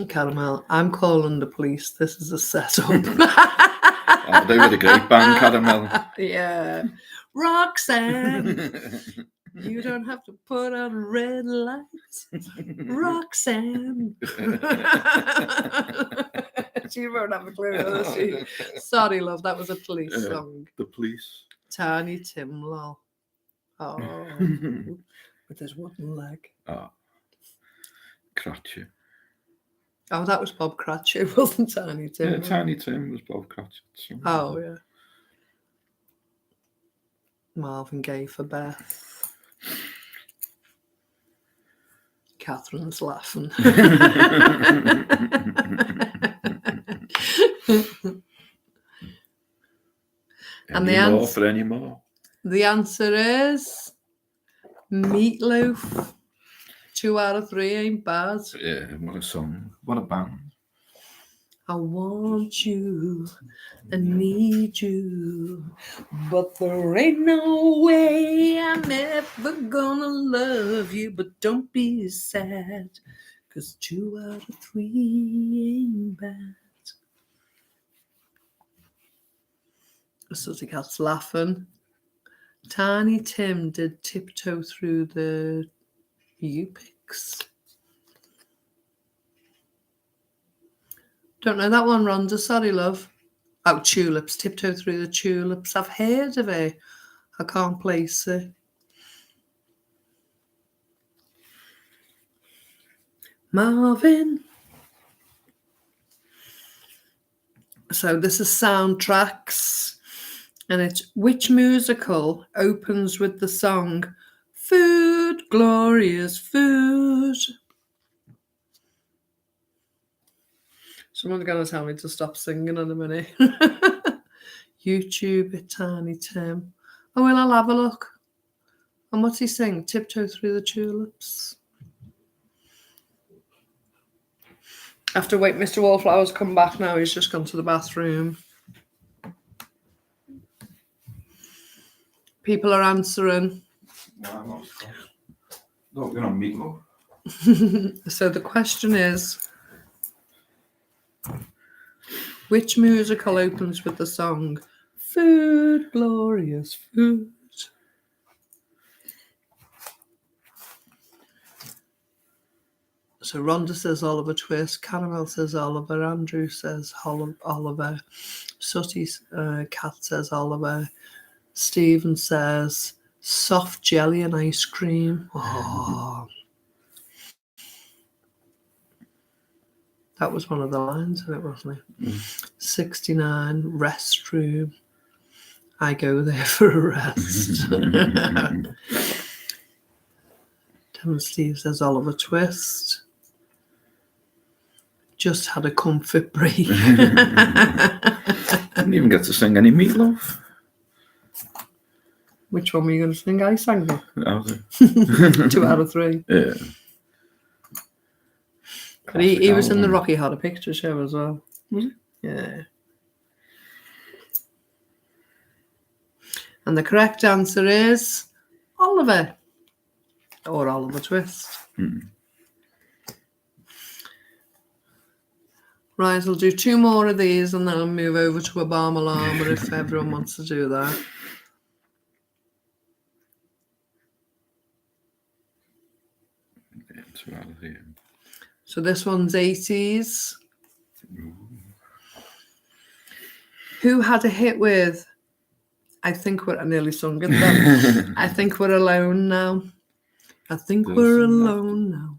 Caramel, I'm calling the police. This is a setup. Oh, they were a great band, Caramel. Yeah. Roxanne, you don't have to put on red lights. Roxanne. She won't have a clue, does she? Sorry, love, that was a police song. The Police. Tiny Tim, lol. Oh, with his wooden leg. Oh. Cratchit. Oh, that was Bob Cratchit, wasn't Tiny Tim? Yeah, Tiny Tim was Bob Cratchit. Oh, yeah. Marvin Gaye for Beth. Catherine's laughing. And the answer is Meatloaf. 2 out of 3 ain't bad. Yeah, what a song. What a band. I want you, I need you, but there ain't no way I'm ever gonna love you. But don't be sad, 'cause 2 out of 3 ain't bad. Sooty Cat's laughing. Tiny Tim did Tiptoe Through the U-Picks. Don't know that one, Rhonda. Sorry, love. Oh, Tulips. Tiptoe Through the Tulips. I've heard of it. I can't place it. Marvin. So this is soundtracks. And it's which musical opens with the song Food, Glorious Food? Someone's going to tell me to stop singing in a minute. YouTube it, Tiny Tim. Oh, well, I'll have a look. And what's he sing? Tiptoe Through the Tulips. I have to wait. Mr. Wallflower's come back now. He's just gone to the bathroom. People are answering. No, we're on Meatloaf. So the question is, which musical opens with the song Food, Glorious Food? So Rhonda says Oliver Twist, Caramel says Oliver, Andrew says Oliver, Sooty's Cat says Oliver, Stephen says soft jelly and ice cream. Oh. That was one of the lines in it, wasn't it? 69, restroom. I go there for a rest. Tim Steve says Oliver Twist. Just had a comfort break. Didn't even get to sing any Meatloaf. Which one were you going to sing? I sang it. That was it. 2 out of 3. Yeah. But he was in the Rocky Horror Picture Show as well. Was he? Yeah. And the correct answer is Oliver. Or Oliver Twist. Right, I'll do 2 more of these and then I'll move over to a Obama Llama if everyone wants to do that. So this one's 80s. Who had a hit with I nearly sung it then. I think we're alone now. I think we're alone now.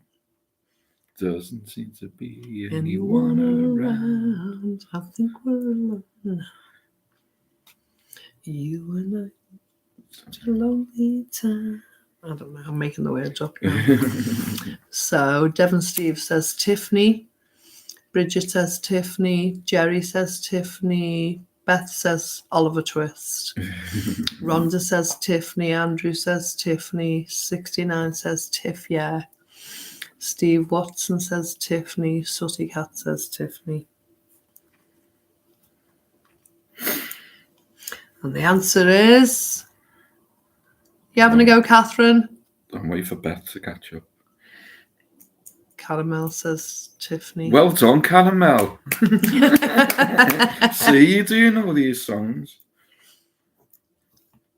Doesn't seem to be anyone around. I think we're alone now. You and I, such a lonely time. I don't know, I'm making the words up now. So Devon Steve says Tiffany. Bridget says Tiffany. Jerry says Tiffany. Beth says Oliver Twist. Rhonda says Tiffany. Andrew says Tiffany. 69 says Tiff, yeah. Steve Watson says Tiffany. Sooty Cat says Tiffany. And the answer is... You having a go, Catherine? I'm waiting for Beth to catch up. Caramel says Tiffany. Well done, Caramel. See, do you know these songs?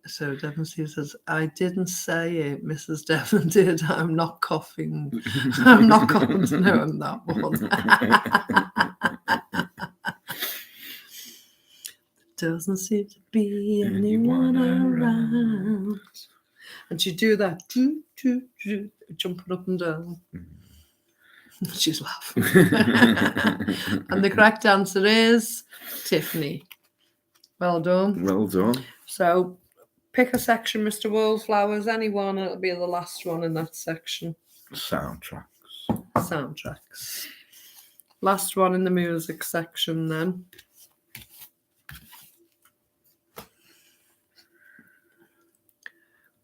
So Devon Steve says, I didn't say it. Mrs. Devon did. I'm not coughing. I'm not coughing to know him that one. Doesn't seem to be anyone around. And she do that, jumping up and down. She's laughing. And the correct answer is Tiffany. Well done. Well done. So pick a section, Mr. Wallflowers, any one, it'll be the last one in that section. Soundtracks. Soundtracks. Last one in the music section then.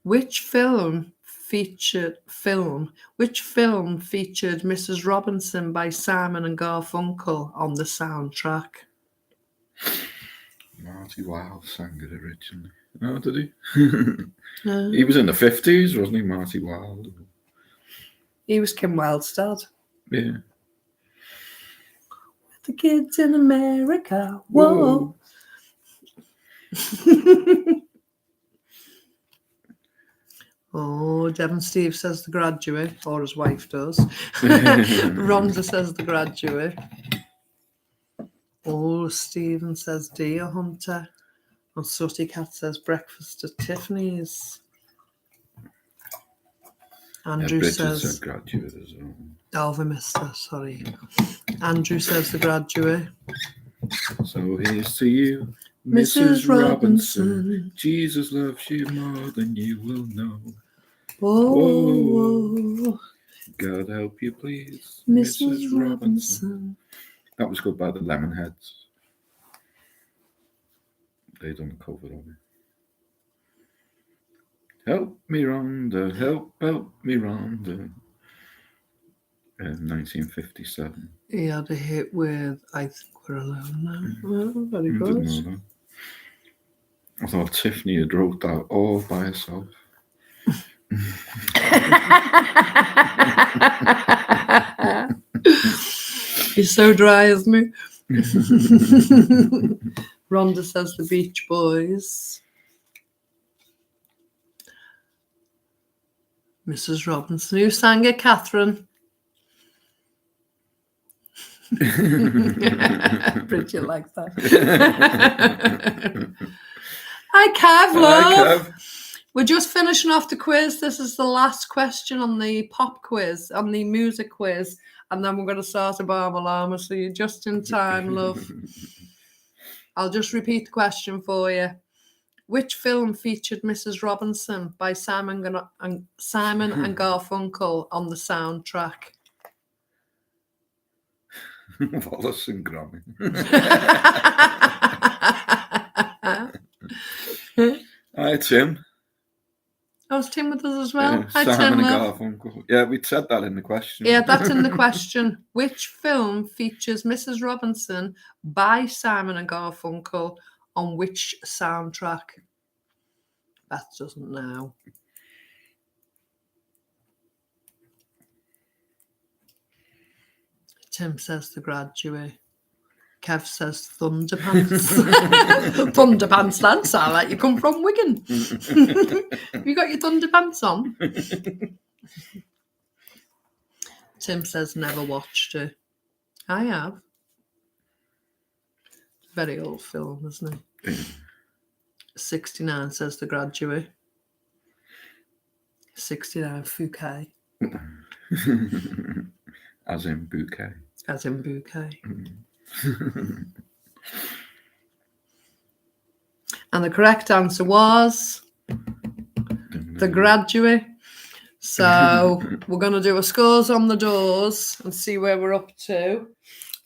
Which film featured Mrs. Robinson by Simon and Garfunkel on the soundtrack? Marty Wilde sang it originally. Oh, did he? He was in the 50s, wasn't he, Marty Wilde? He was Kim Wilde's dad. Yeah. The kids in America. Whoa. Oh, Devon Steve says The Graduate, or his wife does. Rhonda says The Graduate. Oh, Stephen says Deer Hunter. And Sooty Cat says Breakfast at Tiffany's. Andrew says Graduate as well. Alva Mister, sorry. Andrew says The Graduate. So here's to you, Mrs. Robinson. Jesus loves you more than you will know. Oh, God help you, please, Mrs. Robinson. That was good by the Lemonheads. They done a cover of it. Help me, Rhonda, help me, Rhonda. 1957. He had a hit with I Think We're Alone Now. Oh, very I good. didn't know that. I thought Tiffany had wrote that all by herself. He's so dry, isn't he? Rhonda says The Beach Boys. Mrs. Robinson. Who sang it, Catherine? Bridget likes that. Hi, Kev, love. Hi, Kev. We're just finishing off the quiz. This is the last question on the pop quiz, on the music quiz, and then we're going to start a Barbalama, so you're just in time, love. I'll just repeat the question for you. Which film featured Mrs. Robinson by Simon and Garfunkel on the soundtrack? Wallace and Gromit. Hi, Tim. Oh, is Tim with us as well? Hi, Simon Tim. and Garfunkel. Yeah, we said that in the question. Yeah, that's in the question. Which film features Mrs. Robinson by Simon and Garfunkel on which soundtrack? Beth doesn't know. Tim says The Graduate. Kev says Thunderpants. Thunderpants, that sound like you come from Wigan. Have you got your Thunderpants on? Tim says never watched it. I have. Very old film, isn't it? 69 says The Graduate. 69 Fouquet. As in bouquet. As in bouquet. And the correct answer was The Graduate. So we're going to do a scores on the doors and see where we're up to.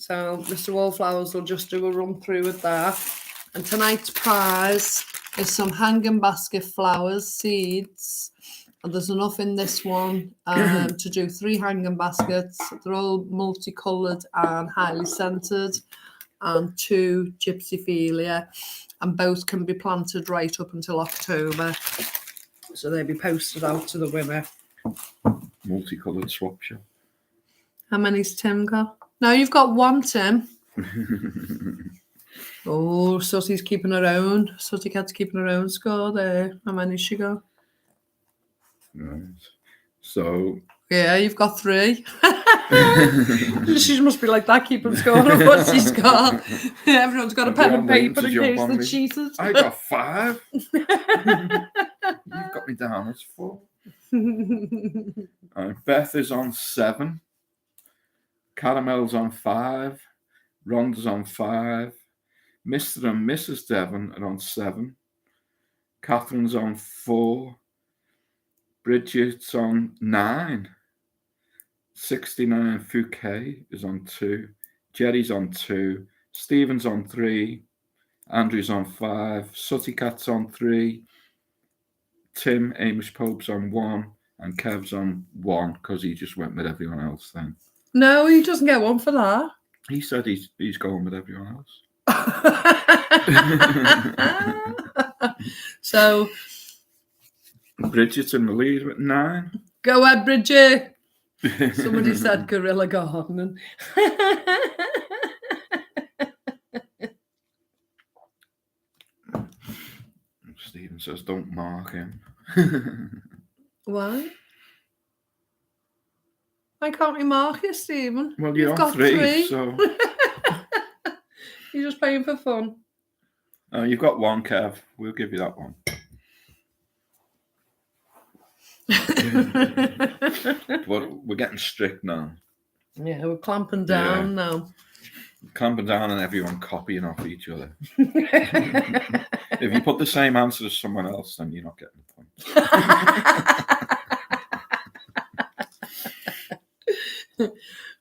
So Mr. Wallflowers will just do a run through with that. And tonight's prize is some hanging basket flowers, seeds. And there's enough in this one to do 3 hanging baskets. They're all multicoloured and highly scented. And 2 Gypsyphilia. And both can be planted right up until October. So they'll be posted out to the winner. Multicoloured swap shop. How many's Tim got? No, you've got 1, Tim. Oh, Sutty's keeping her own. Sutty Cat's keeping her own score there. How many's she got? Right. So. Yeah, you've got 3. She must be like that, keeping score of what she's got. Everyone's got a pen and paper in case the cheaters. I got 5. You've got me down as 4. Beth is on 7. Caramel's on 5. Rhonda's on 5. Mr. and Mrs. Devon are on 7. Catherine's on 4. Bridget's on 9. 69 Fouquet is on 2. Jerry's on 2. Stephen's on 3. Andrew's on 5. Sutty Cat's on 3. Tim Amish Pope's on 1. And Kev's on 1 because he just went with everyone else then. No, he doesn't get 1 for that. He said he's going with everyone else. So Bridget's in the lead with 9. Go ahead, Bridget. Somebody said gorilla gardening. Stephen says don't mark him. Why? Why can't we mark you, Stephen? Well, you've got 3, so you're just playing for fun. You've got 1, Kev. We'll give you that one. But we're getting strict now. Yeah, we're clamping down now. Clamping down and everyone copying off each other. If you put the same answer as someone else, then you're not getting the point.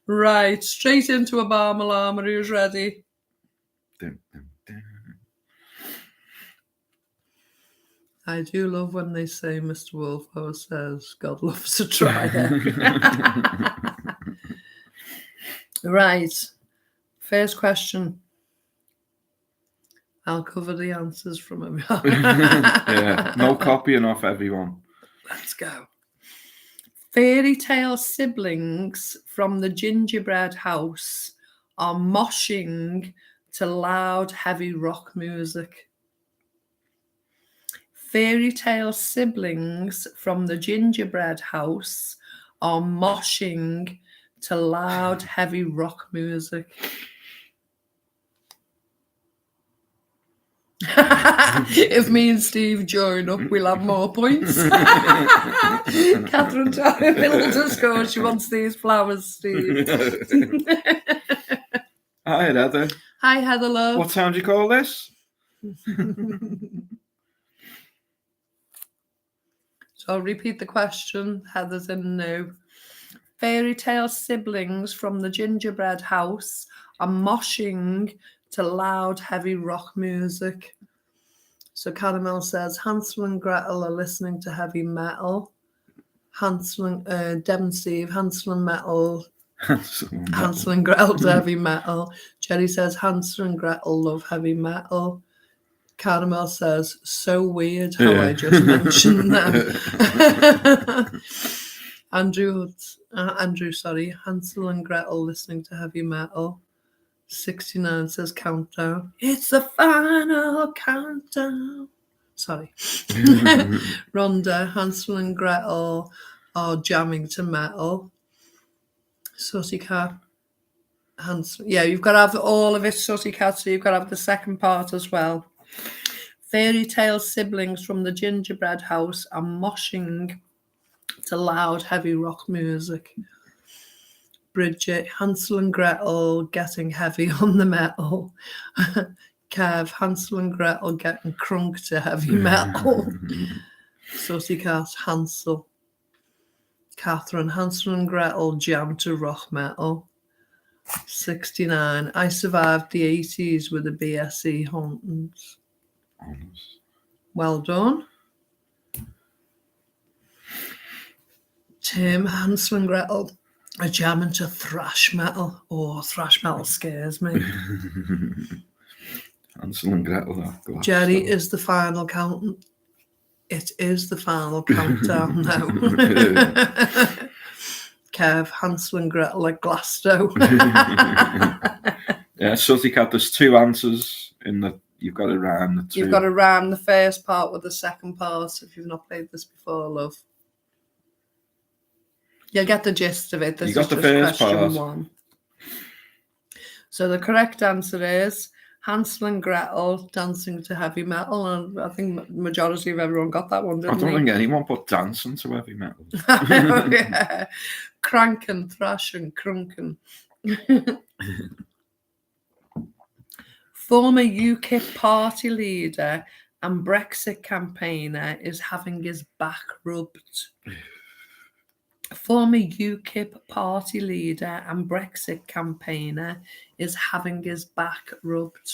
Right, straight into a bomb alarm. Are you ready? Dun, dun, dun. I do love when they say Mr. Wallflower says God loves a trier. Right. First question. I'll cover the answers from everyone. Yeah, no copying off everyone. Let's go. Fairy tale siblings from the gingerbread house are moshing to loud, heavy rock music. Fairy tale siblings from the gingerbread house are moshing to loud, heavy rock music. If me and Steve join up, we'll have more points. Catherine trying to build a score. She wants these flowers, Steve. Hi, Heather. Hi, Heather, love. What time do you call this? So I'll repeat the question. Heather's in now. Fairy tale siblings from the gingerbread house are moshing to loud, heavy rock music. So Caramel says Hansel and Gretel are listening to heavy metal. Devon Steve, Hansel and Gretel to heavy metal. Jerry says Hansel and Gretel love heavy metal. Caramel says, so weird how I just mentioned them. Andrew, Hansel and Gretel listening to heavy metal. 69 says countdown. It's the final countdown. Sorry. Rhonda, Hansel and Gretel are jamming to metal. Sutty Cat. Hansel. Yeah, you've got to have all of it, Sutty Cat, so you've got to have the second part as well. Fairy tale siblings from the gingerbread house are moshing to loud, heavy rock music. Bridget, Hansel and Gretel getting heavy on the metal. Kev, Hansel and Gretel getting crunk to heavy metal. Sutty Cat, Hansel. Catherine, Hansel and Gretel jam to rock metal. 69. I survived the 80s with a BSc hauntings. Honours. Well done. Tim, Hansel and Gretel are jamming to thrash metal. Oh, thrash metal scares me. Hansel and Gretel are glass. Jerry is the final count. It is the final countdown now. Kev, Hansel and Gretel at Glasgow. Yeah, Suzy Cat, there's two answers in the. You've got to rhyme the two. You've got to rhyme the first part with the second part if you've not played this before, love. You'll get the gist of it. This You got is the just first question part. 1. So the correct answer is Hansel and Gretel dancing to heavy metal, and I think majority of everyone got that one, I didn't don't they? think anyone put dancing to heavy metal. Yeah. Crankin', thrashing, crunkin'. Former UKIP party leader and Brexit campaigner is having his back rubbed. Former UKIP party leader and Brexit campaigner is having his back rubbed.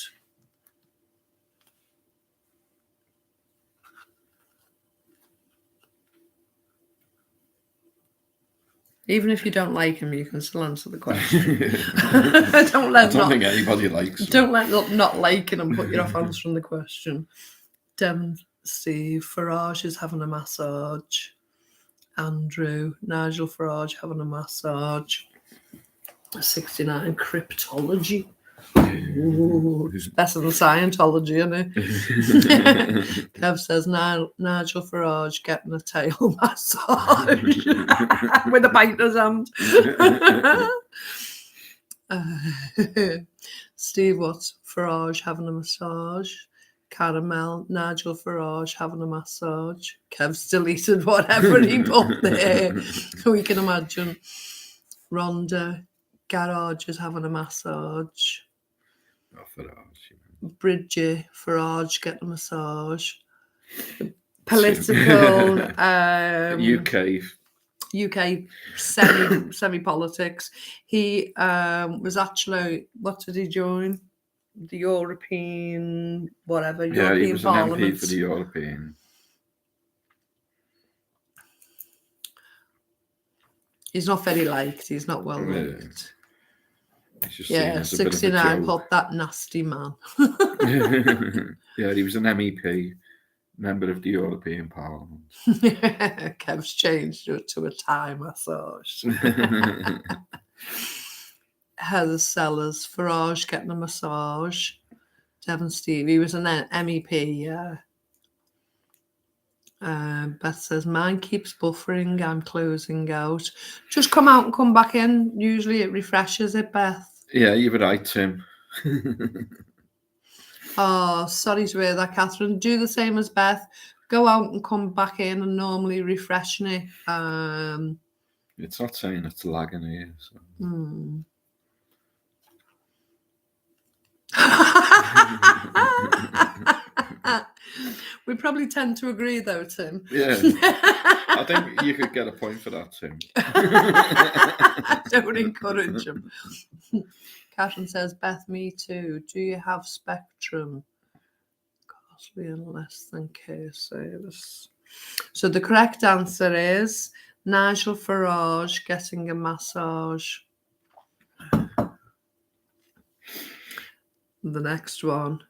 Even if you don't like him, you can still answer the question. Don't let I don't think anybody likes him. Don't let not liking him put you off answering the question. Steve Farage is having a massage. Andrew, Nigel Farage having a massage. 69, cryptology. Ooh, it's better than Scientology, isn't it? Kev says Nigel Farage getting a tail massage with a painter's hand. Steve Watts, Farage having a massage. Caramel, Nigel Farage having a massage. Kev's deleted whatever he put there. We can imagine. Rhonda, Garage is having a massage. Oh, Farage. Bridget, Farage getting a massage. Political, UK semi-politics. He was actually, what did he join? The European, whatever. Yeah, European he was Parliament. an MP for the European. He's not very liked. He's not well liked. He's just seen as a bit of a 69, joke. put that nasty man. Yeah, he was an MEP, member of the European Parliament. Kev's changed it to a Thai massage. Heather Sellers, Farage getting a massage. Devon Steve, he was an MEP, yeah. Beth says, mine keeps buffering, I'm closing out. Just come out and come back in. Usually it refreshes it, Beth. Yeah, you were right, Tim. Oh, sorry to hear that, Catherine. Do the same as Beth. Go out and come back in and normally refreshing it. It's not saying it's lagging here. So. We probably tend to agree, though, Tim. Yeah, I think you could get a point for that, Tim. Don't encourage him. Catherine says, Beth, me too. Do you have Spectrum? Costly and less than care service. So the correct answer is Nigel Farage getting a massage. The next one,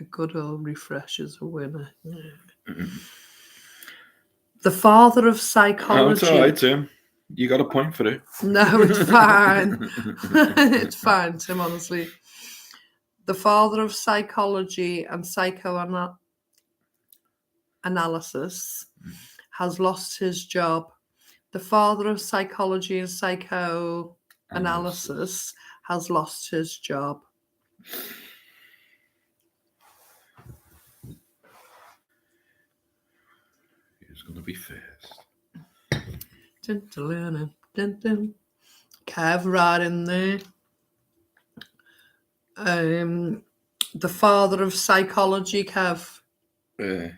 a good old refresh is a winner. The father of psychology. Oh, it's all right, Tim. You got a point for it. No, it's fine. It's fine, Tim, honestly. The father of psychology and psychoanalysis has lost his job. The father of psychology and psychoanalysis has lost his job. Who's going to be first? Dun, dun, dun, dun. Kev right in there. The father of psychology, Kev. It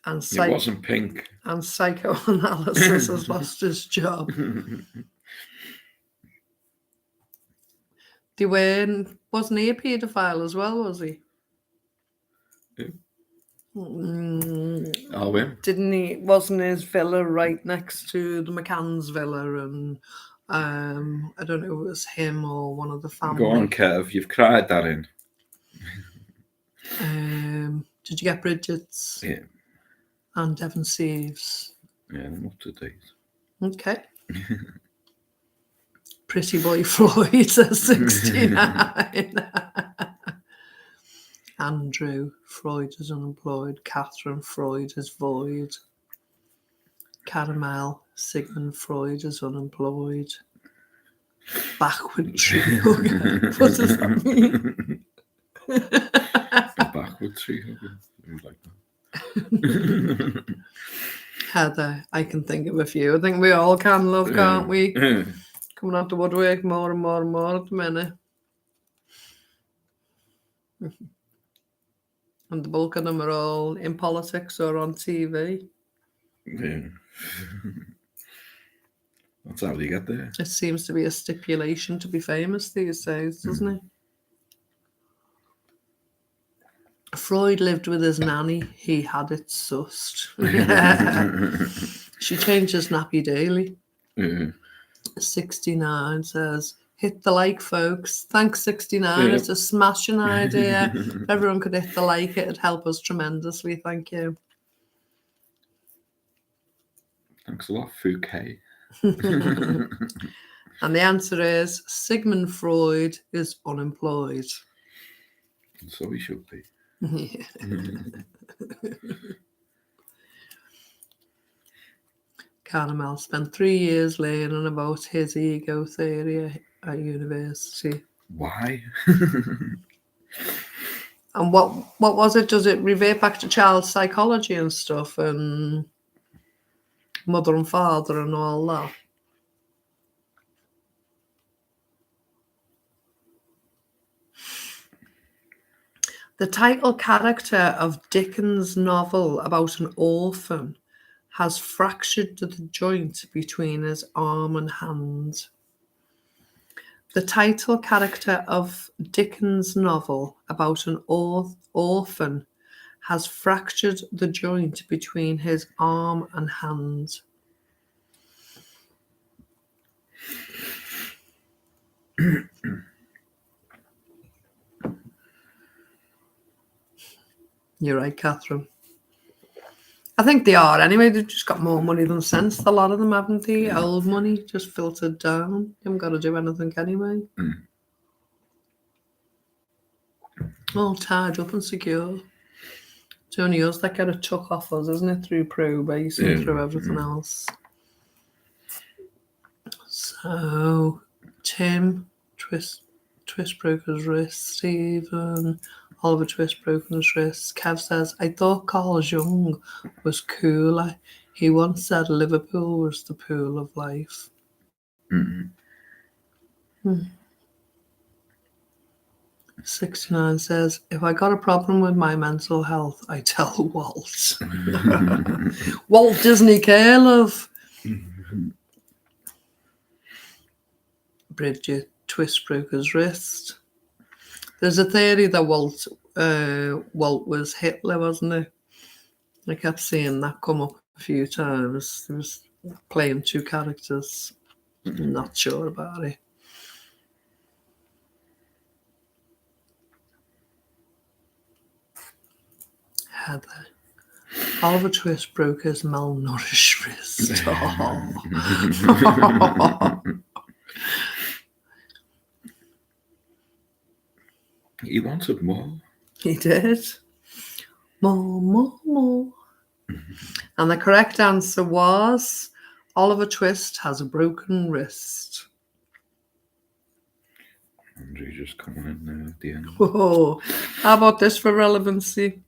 And wasn't Pink. and psychoanalysis has lost his job. Wasn't he a paedophile as well, was he? Who? Mm, Oh, him? didn't he? Wasn't his villa right next to the McCann's villa? And I don't know if it was him or one of the family. Go on, Kev. You've cried that in. Did you get Bridget's? Yeah. And Devon Sieves. Yeah, I'm up to date. Okay. Pretty Boy Floyd at 69. Andrew Freud is unemployed. Catherine Freud is void. Caramel Sigmund Freud is unemployed. Backward tree hugger. What does that mean? A backward tree hugger. Things like that. Heather, I can think of a few. I think we all can, love, can't we? Coming out the woodwork more and more and more at the minute. And the bulk of them are all in politics or on TV. Yeah. That's how they get there. It seems to be a stipulation to be famous these days, doesn't it? Freud lived with his nanny. He had it sussed. She changed his nappy daily. 69 says, hit the like, folks. Thanks, 69. Yeah. It's a smashing idea. If everyone could hit the like, it'd help us tremendously. Thank you. Thanks a lot, Fouquet. And the answer is Sigmund Freud is unemployed. And so he should be. Caramel spent 3 years learning about his ego theory at university. Why? And what was it? Does it revert back to child psychology and stuff and mother and father and all that? The title character of Dickens' novel about an orphan has fractured the joint between his arm and hand. The title character of Dickens' novel about an orphan has fractured the joint between his arm and hand. You're right, Catherine. I think they are anyway. They've just got more money than sense. A lot of them, haven't they? Old money just filtered down. You haven't got to do anything anyway. All tied up and secure. It's only us that get it took off us, isn't it? Through probate and through everything else. So, Tim, Twist broke his wrist. Stephen, Oliver Twist broken his wrist. Kev says, I thought Carl Jung was cooler. He once said Liverpool was the pool of life. 69 says, if I got a problem with my mental health, I tell Walt. Walt Disney care, love. Bridget Twist broke his wrist. There's a theory that Walt was Hitler, wasn't it? I kept seeing that come up a few times. He was playing two characters. I'm not sure about it. Heather. Oliver Twist broke his malnourished wrist. He wanted more. He did. More. And the correct answer was Oliver Twist has a broken wrist. Andrew just coming in there at the end. Whoa. How about this for relevancy?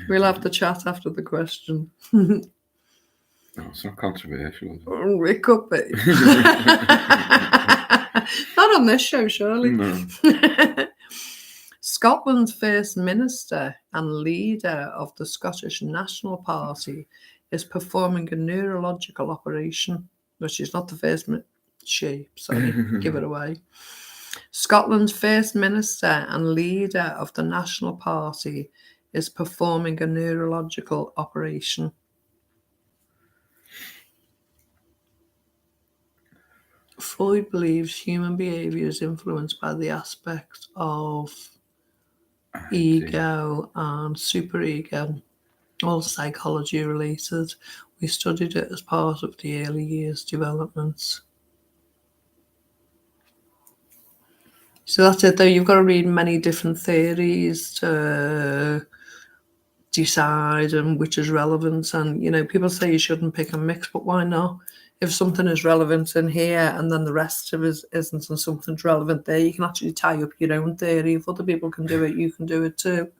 We'll have to chat after the question. No, it's not controversial. It could be. Not on this show, surely. No. Scotland's first minister and leader of the Scottish National Party is performing a neurological operation. No, she's not the first. Sorry, give it away. Scotland's First Minister and leader of the National Party is performing a neurological operation. Freud believes human behavior is influenced by the aspects of ego and superego, all psychology related. We studied it as part of the early years development. So that's it, though. You've got to read many different theories to decide and which is relevant. And, you know, people say you shouldn't pick and mix, but why not? If something is relevant in here and then the rest of it isn't and something's relevant there, you can actually tie up your own theory. If other people can do it, you can do it too.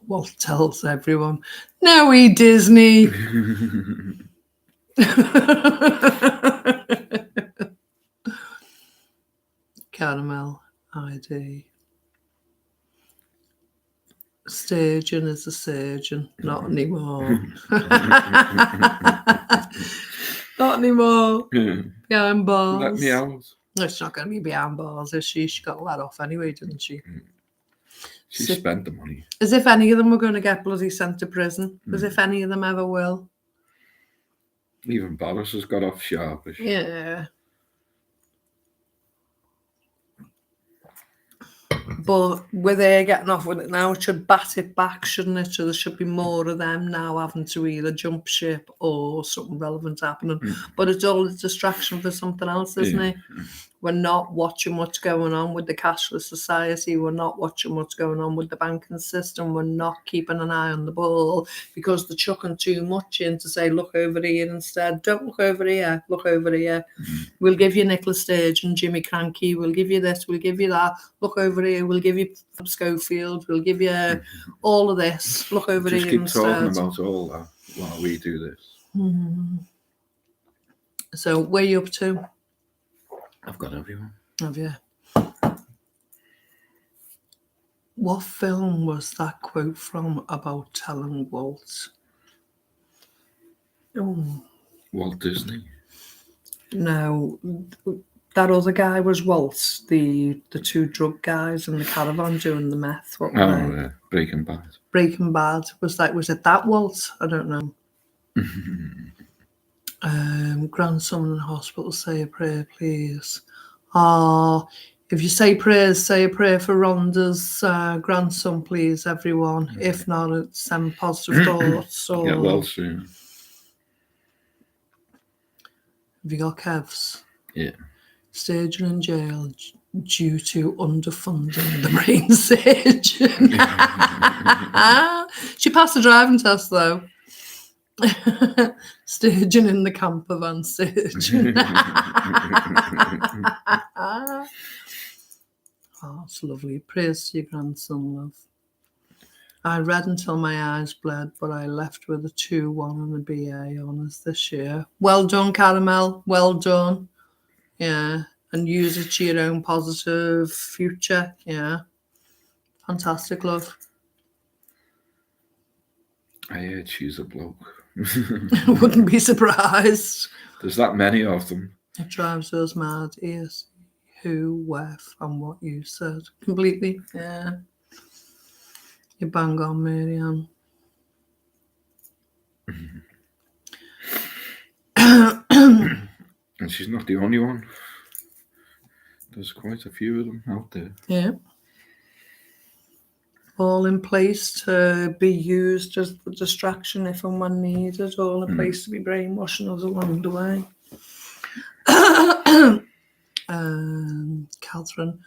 Walt tells everyone, "No, Disney." Caramel ID. Sturgeon is a surgeon. Not anymore. Not anymore. Behind bars. Let me out. No, it's not going to be behind bars, is she? She got let off anyway, didn't she? She spent the money. As if any of them were going to get bloody sent to prison. As if any of them ever will. Even Boris has got off sharpish. Yeah. But with they getting off with it now, it should bat it back, shouldn't it? So there should be more of them now having to either jump ship or something relevant happening. But it's all a distraction for something else, isn't it? We're not watching what's going on with the cashless society. We're not watching what's going on with the banking system. We're not keeping an eye on the ball because they're chucking too much in to say, look over here instead. Don't look over here. Look over here. We'll give you Nicola Sturgeon and Jimmy Cranky. We'll give you this. We'll give you that. Look over here. We'll give you Schofield. We'll give you all of this. Look over Just here keep instead. talking about all that while we do this. So where are you up to? I've got everyone. Have you? What film was that quote from about telling Walt? Oh, Walt Disney. no, that other guy was Walt, the two drug guys in the caravan doing the meth. What were they? Breaking Bad. Breaking Bad. Was it that Walt? I don't know. Grandson in hospital, say a prayer, please. If you say prayers, say a prayer for Rhonda's grandson, please, everyone. If not, it's send positive thoughts. Or Get well soon. Have you got Kev's? Yeah. Sturgeon in jail due to underfunding the brain surgeon. She passed the driving test, though. Sturgeon in the camper van surgeon. Oh, it's lovely. Praise to your grandson, love. I read until my eyes bled, but I left with a 2-1 and a BA honours this year. Well done, Caramel. Well done. Yeah. And use it to your own positive future. Yeah. Fantastic, love. I heard she's a bloke. Wouldn't be surprised. There's that many of them. It drives us mad. Yes. Who, where, and what you said. Completely. Yeah. You bang on, Marianne. And she's not the only one. There's quite a few of them out there. Yeah. All in place to be used as the distraction if and when needed. All in place to be brainwashing us along the way. Catherine,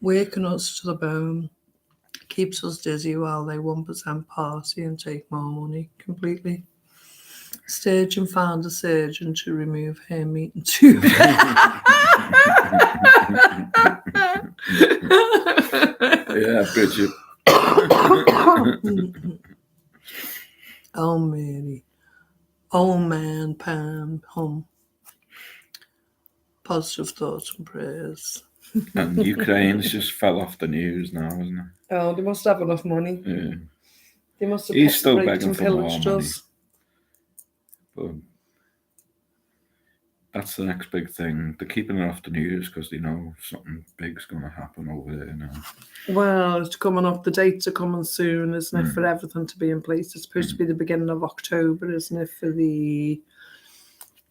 waking us to the bone, keeps us dizzy while they 1% party and take more money. Completely. Sturgeon found a surgeon to remove hair, meat and tube. Yeah, Bridget. Oh, Mary. Oh, man, Pam, hum. Positive thoughts and prayers. And Ukraine's just fell off the news now, isn't it? Oh, they must have enough money. Yeah. They must have He's still raped begging and for more pillaged money. us. But That's the next big thing. They're keeping it off the news because they know something big's going to happen over there now. Well, it's coming up. The dates are coming soon, isn't it, for everything to be in place? It's supposed to be the beginning of October, isn't it, for the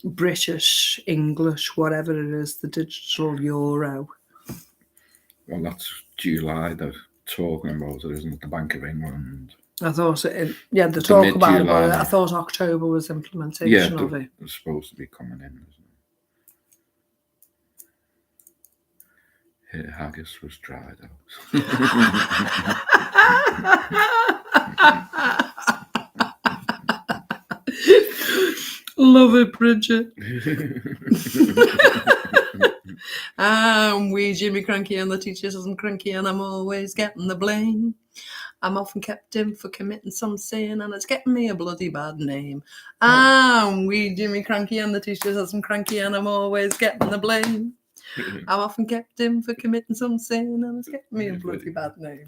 British, English, whatever it is, the digital euro. Well, that's July. They're talking about it, isn't it? The Bank of England. I thought yeah, the talk about it, mid-July. but I thought October was implementation of it. They're supposed to be coming in, isn't it? Here, haggis was dried out. Love it, Bridget. We Jimmy Cranky and the teachers isn't cranky and I'm always getting the blame. I'm often kept in for committing some sin and it's getting me a bloody bad name. We Jimmy Cranky and the teachers isn't cranky and I'm always getting the blame. I'm often kept in for committing some sin and it's getting me a bloody bad name.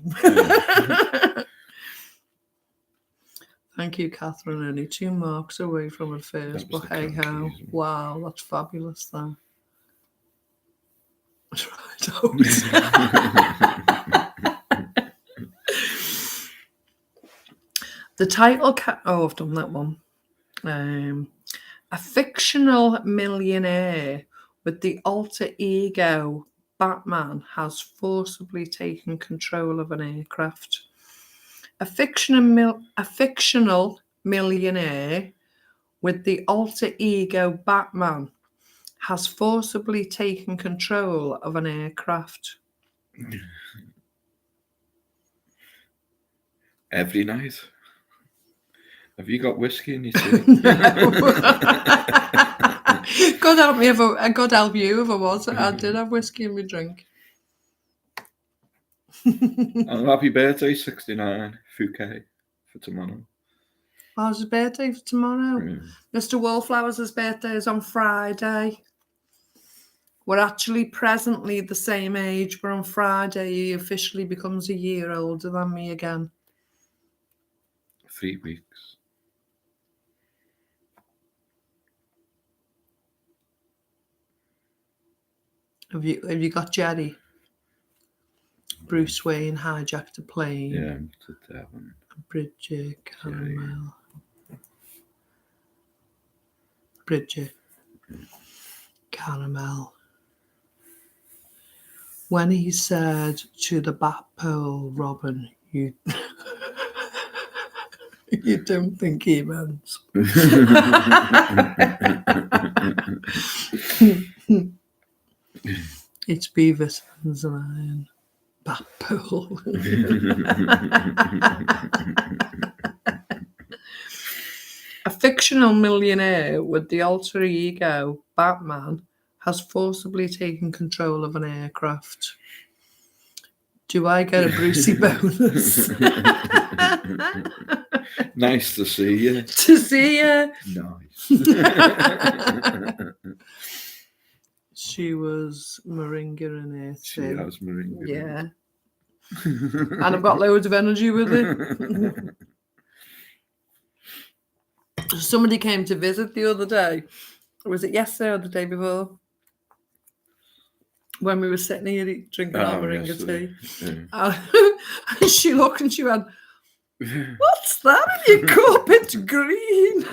Thank you, Catherine. Only 2 marks away from a first, but hey ho. Wow, that's fabulous, though. The title. I've done that one. A fictional millionaire with the alter ego Batman has forcibly taken control of an aircraft. A fictional millionaire with the alter ego Batman has forcibly taken control of an aircraft. Every night. Have you got whiskey in your tea? God help me God help you if I was. I did have whiskey in my drink. And happy birthday, 69, Fouquet, for tomorrow. Oh, it's his birthday for tomorrow. Mr. Wallflowers' birthday is on Friday. We're actually presently the same age, but on Friday he officially becomes a year older than me again. 3 weeks. Have you got Jerry? Bruce Wayne hijacked a plane. Yeah, to Devon. Bridget, Caramel. Bridget, Caramel. When he said to the bat pole, Robin, you you don't think he meant. It's Beavis and Iron. Bat pole. A fictional millionaire with the alter ego Batman has forcibly taken control of an aircraft. Do I get a Brucey bonus? Nice to see you. To see you. Nice. She was Moringa in it. She has Moringa. Yeah. And I've got loads of energy with it. Somebody came to visit the other day. Was it yesterday or the day before? When we were sitting here drinking our moringa tea. Yeah. And she looked and she went, "What's that in your cup? It's green."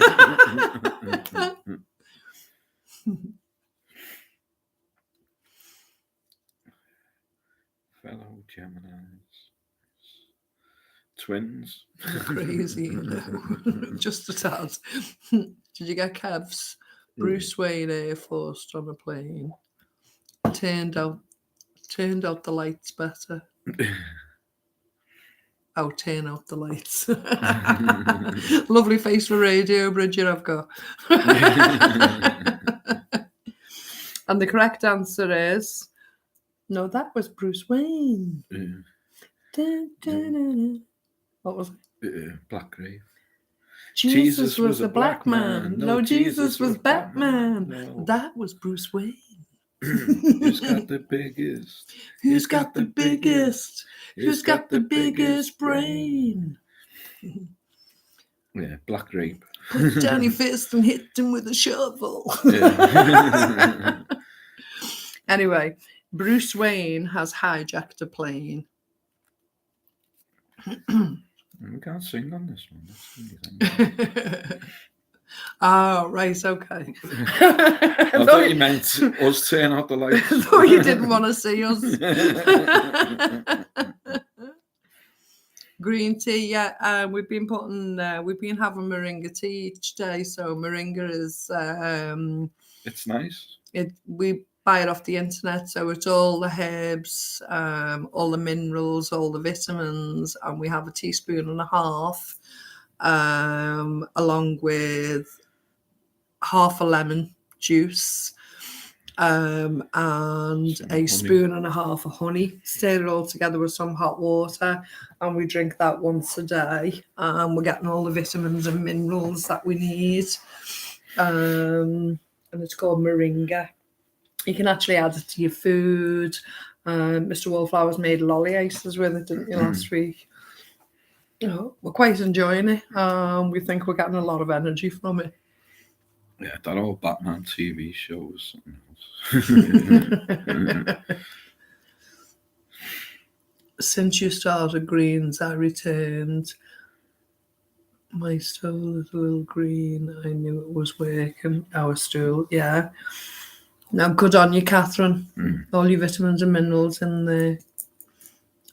Fellow Geminis. Twins. Crazy, you know. Just a tad. Did you get Kev's Bruce Wayne Air Force on a plane? Turned out the lights better. Oh, turn out the lights. Lovely face for radio, Bridget, I've got. And the correct answer is no, that was Bruce Wayne. Yeah. Dun, dun, dun, dun. What was it? Black Grave. Jesus was a black man. No, Jesus was Batman. No. That was Bruce Wayne. Who's got the biggest? Who's got the biggest? Who's got the biggest brain? Yeah, Black Grape. put down your fist and hit them with a shovel. Yeah. Anyway, Bruce Wayne has hijacked a plane. We can't sing on this one. That's the only thing. Oh, right, okay. I thought you meant us turn out the lights. I thought you didn't want to see us. Green tea, yeah. We've been having moringa tea each day. So moringa is It's nice. We buy it off the internet, so it's all the herbs, all the minerals, all the vitamins, and we have a teaspoon and a half, along with half a lemon juice, and a spoon and a half of honey. Stir it all together with some hot water, and we drink that once a day. And we're getting all the vitamins and minerals that we need. And it's called moringa. You can actually add it to your food. Mr. Wallflowers made lolly ices with it, didn't you, last week? We're quite enjoying it. We think we're getting a lot of energy from it. Yeah, that old Batman TV show was something else. Since you started greens, I returned. My stool is a little green. I knew it was working. Our stool, yeah. Now, good on you, Catherine. All your vitamins and minerals in there.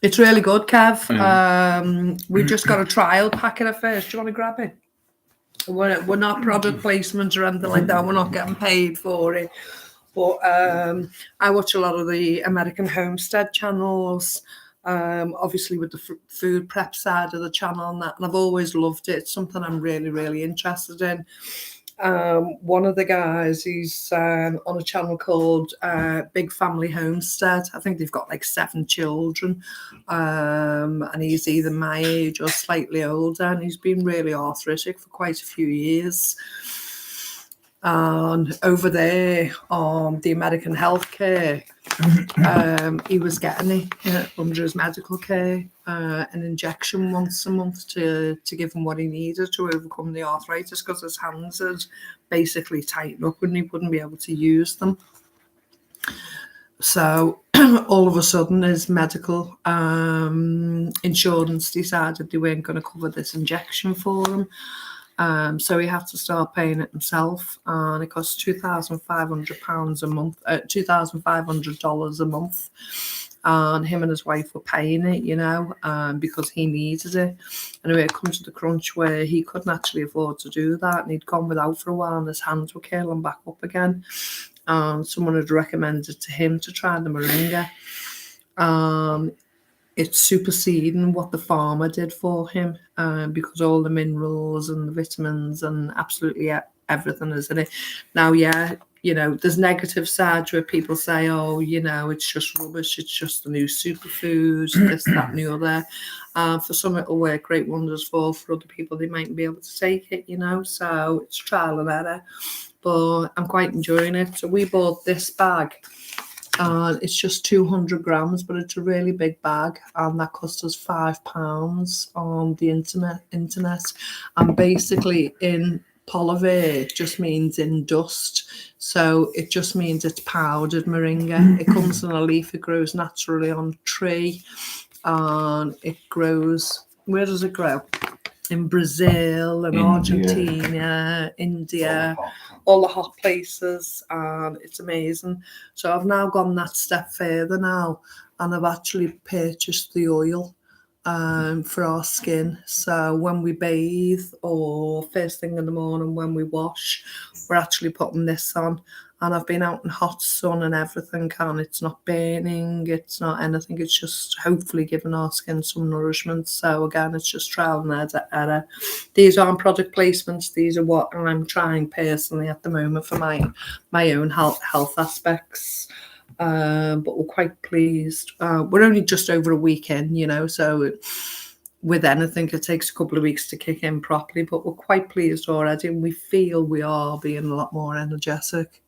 It's really good, Kev. We just got a trial pack of it first. Do you want to grab it? We're not product placement or anything like that. We're not getting paid for it. But I watch a lot of the American Homestead channels, obviously with the food prep side of the channel and that. And I've always loved it. It's something I'm really, really interested in. One of the guys, he's on a channel called Big Family Homestead. I think they've got like 7 children, and he's either my age or slightly older, and he's been really arthritic for quite a few years. And over there on the American healthcare, he was getting it under his medical care, an injection once a month to give him what he needed to overcome the arthritis, because his hands had basically tightened up and he wouldn't be able to use them. So all of a sudden his medical insurance decided they weren't going to cover this injection for him. So he had to start paying it himself, and it cost £2,500 a month, $2,500 a month. And him and his wife were paying it, because he needed it. Anyway, it comes to the crunch where he couldn't actually afford to do that, and he'd gone without for a while, and his hands were curling back up again. And someone had recommended to him to try the moringa. It's superseding what the farmer did for him, because all the minerals and the vitamins and absolutely everything is in it. Now, there's negative sides where people say, it's just rubbish, it's just the new superfood, this, that, and the other. For some, it'll work great wonders for other people, they mightn't be able to take it, so it's trial and error. But I'm quite enjoying it. So we bought this bag. It's just 200 grams, but it's a really big bag, and that cost us £5 on the internet. And basically, in Poliver just means in dust, so it just means it's powdered moringa. It comes in a leaf. It grows naturally on a tree, and it grows. Where does it grow? In Brazil and Argentina, India, all the hot places, and it's amazing. So I've now gone that step further now, and I've actually purchased the oil for our skin. So when we bathe or first thing in the morning when we wash, we're actually putting this on. And I've been out in hot sun and everything, and it's not burning, it's not anything, it's just hopefully giving our skin some nourishment. So again, it's just trial and error. These aren't product placements, these are what I'm trying personally at the moment for my own health aspects. But we're quite pleased. We're only just over a week in, so with anything, it takes a couple of weeks to kick in properly, but we're quite pleased already, and we feel we are being a lot more energetic.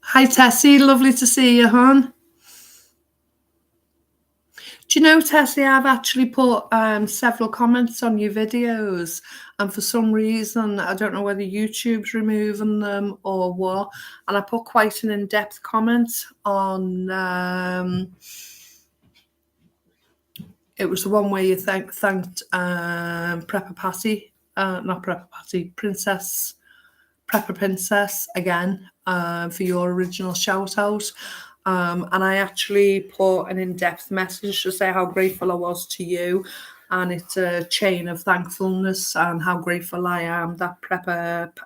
Hi Tessie, lovely to see you, hon. Do you know, Tessie, I've actually put several comments on your videos, and for some reason, I don't know whether YouTube's removing them or what, and I put quite an in-depth comment on, it was the one where you thanked Prepper Patty, not Prepper Patty, Prepper Princess again for your original shout out. And I actually put an in-depth message to say how grateful I was to you, and it's a chain of thankfulness and how grateful I am that Prepper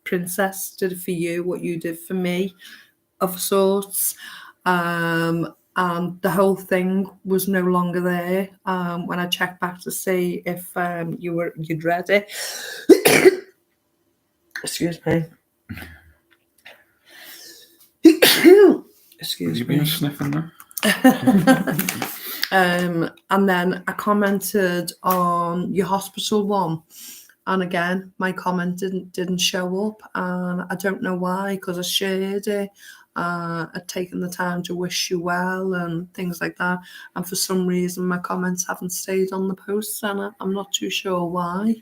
Princess did it for you, what you did for me, of sorts. And the whole thing was no longer there when I checked back to see if you'd read it. Excuse me. Excuse you me. been sniffing there? And then I commented on your hospital one, and again my comment didn't show up, and I don't know why, because I shared it. I'd taken the time to wish you well and things like that, and for some reason my comments haven't stayed on the post, and I'm not too sure why.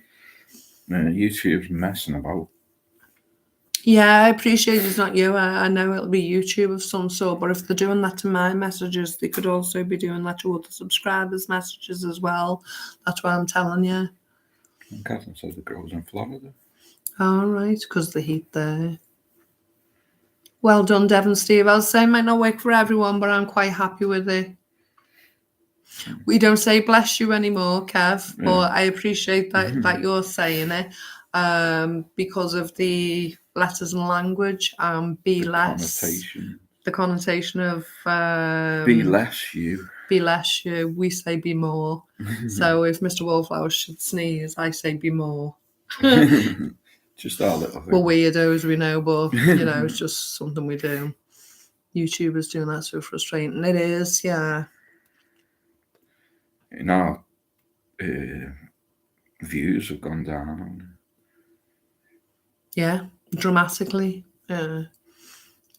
YouTube's messing about. Yeah, I appreciate it's not you. I know it'll be YouTube of some sort, but if they're doing that to my messages, they could also be doing that to other subscribers' messages as well. That's why I'm telling you. And Catherine says it grows in Florida. All right, because the heat there. Well done, Devon Steve. I'll say it might not work for everyone, but I'm quite happy with it. We don't say bless you anymore, Kev, but I appreciate that you're saying it because of the letters and language. Be less. Connotation. The connotation of Be less you. Be less you. We say be more. So if Mr. Wallflower should sneeze, I say be more. Just our little thing. We're weirdos, we know, but you know, it's just something we do. YouTubers doing that so frustrating. It is, yeah. In our views have gone down. Yeah, dramatically.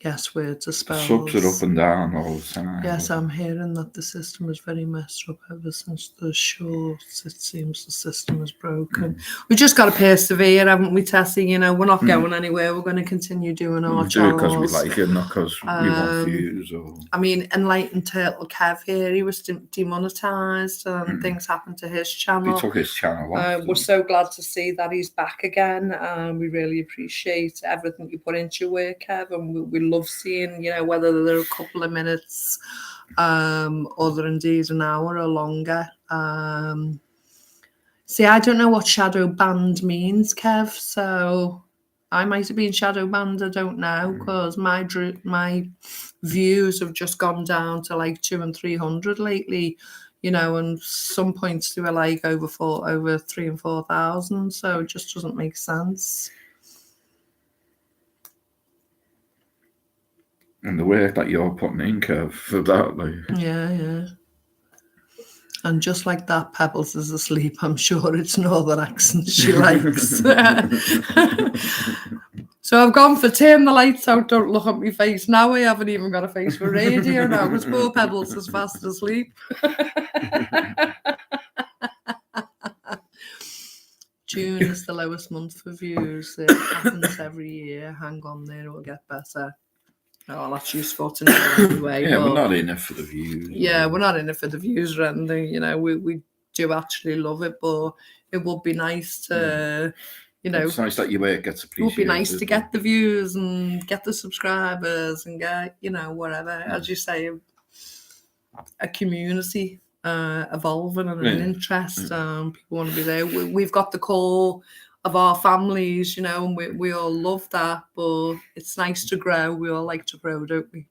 Yes, words are spells. Subs are up and down all the time. Yes, I'm hearing that the system is very messed up ever since the shorts. It seems the system is broken. We just got to persevere, haven't we, Tessie? You know, we're not going anywhere. We're going to continue doing our We do channels. it because we like it, not because we want views. Or... I mean, Enlightened Turtle Kev here, he was demonetised and things happened to his channel. He took his channel off. We're so glad to see that he's back again. We really appreciate everything you put into your work, Kev, and we love seeing, you know, whether they're a couple of minutes or they're indeed an hour or longer. See, I don't know what shadow banned means, Kev, so I might have been shadow banned, I don't know, because my views have just gone down to like 200 and 300 lately, you know, and some points they were like over 3,000 and 4,000, so it just doesn't make sense. And the work that you're putting in, Kev, for that, like... Yeah. And just like that, Pebbles is asleep. I'm sure it's Northern accent she likes. So I've gone for turn the lights out, don't look at my face. Now I haven't even got a face for radio now because poor Pebbles is fast asleep. June is the lowest month for views. It happens every year. Hang on there, it'll get better. Oh, that's useful to know anyway. Yeah, but, we're not in it for the views. Yeah, we're not in it for the views or anything. You know, we do actually love it, but it would be nice to, you know... It's nice that your work gets appreciated. It would be nice to get the views and get the subscribers and get, you know, whatever. As you say, a community evolving and an interest. People want to be there. We've got the core of our families, you know, and we all love that, but it's nice to grow. We all like to grow, don't we?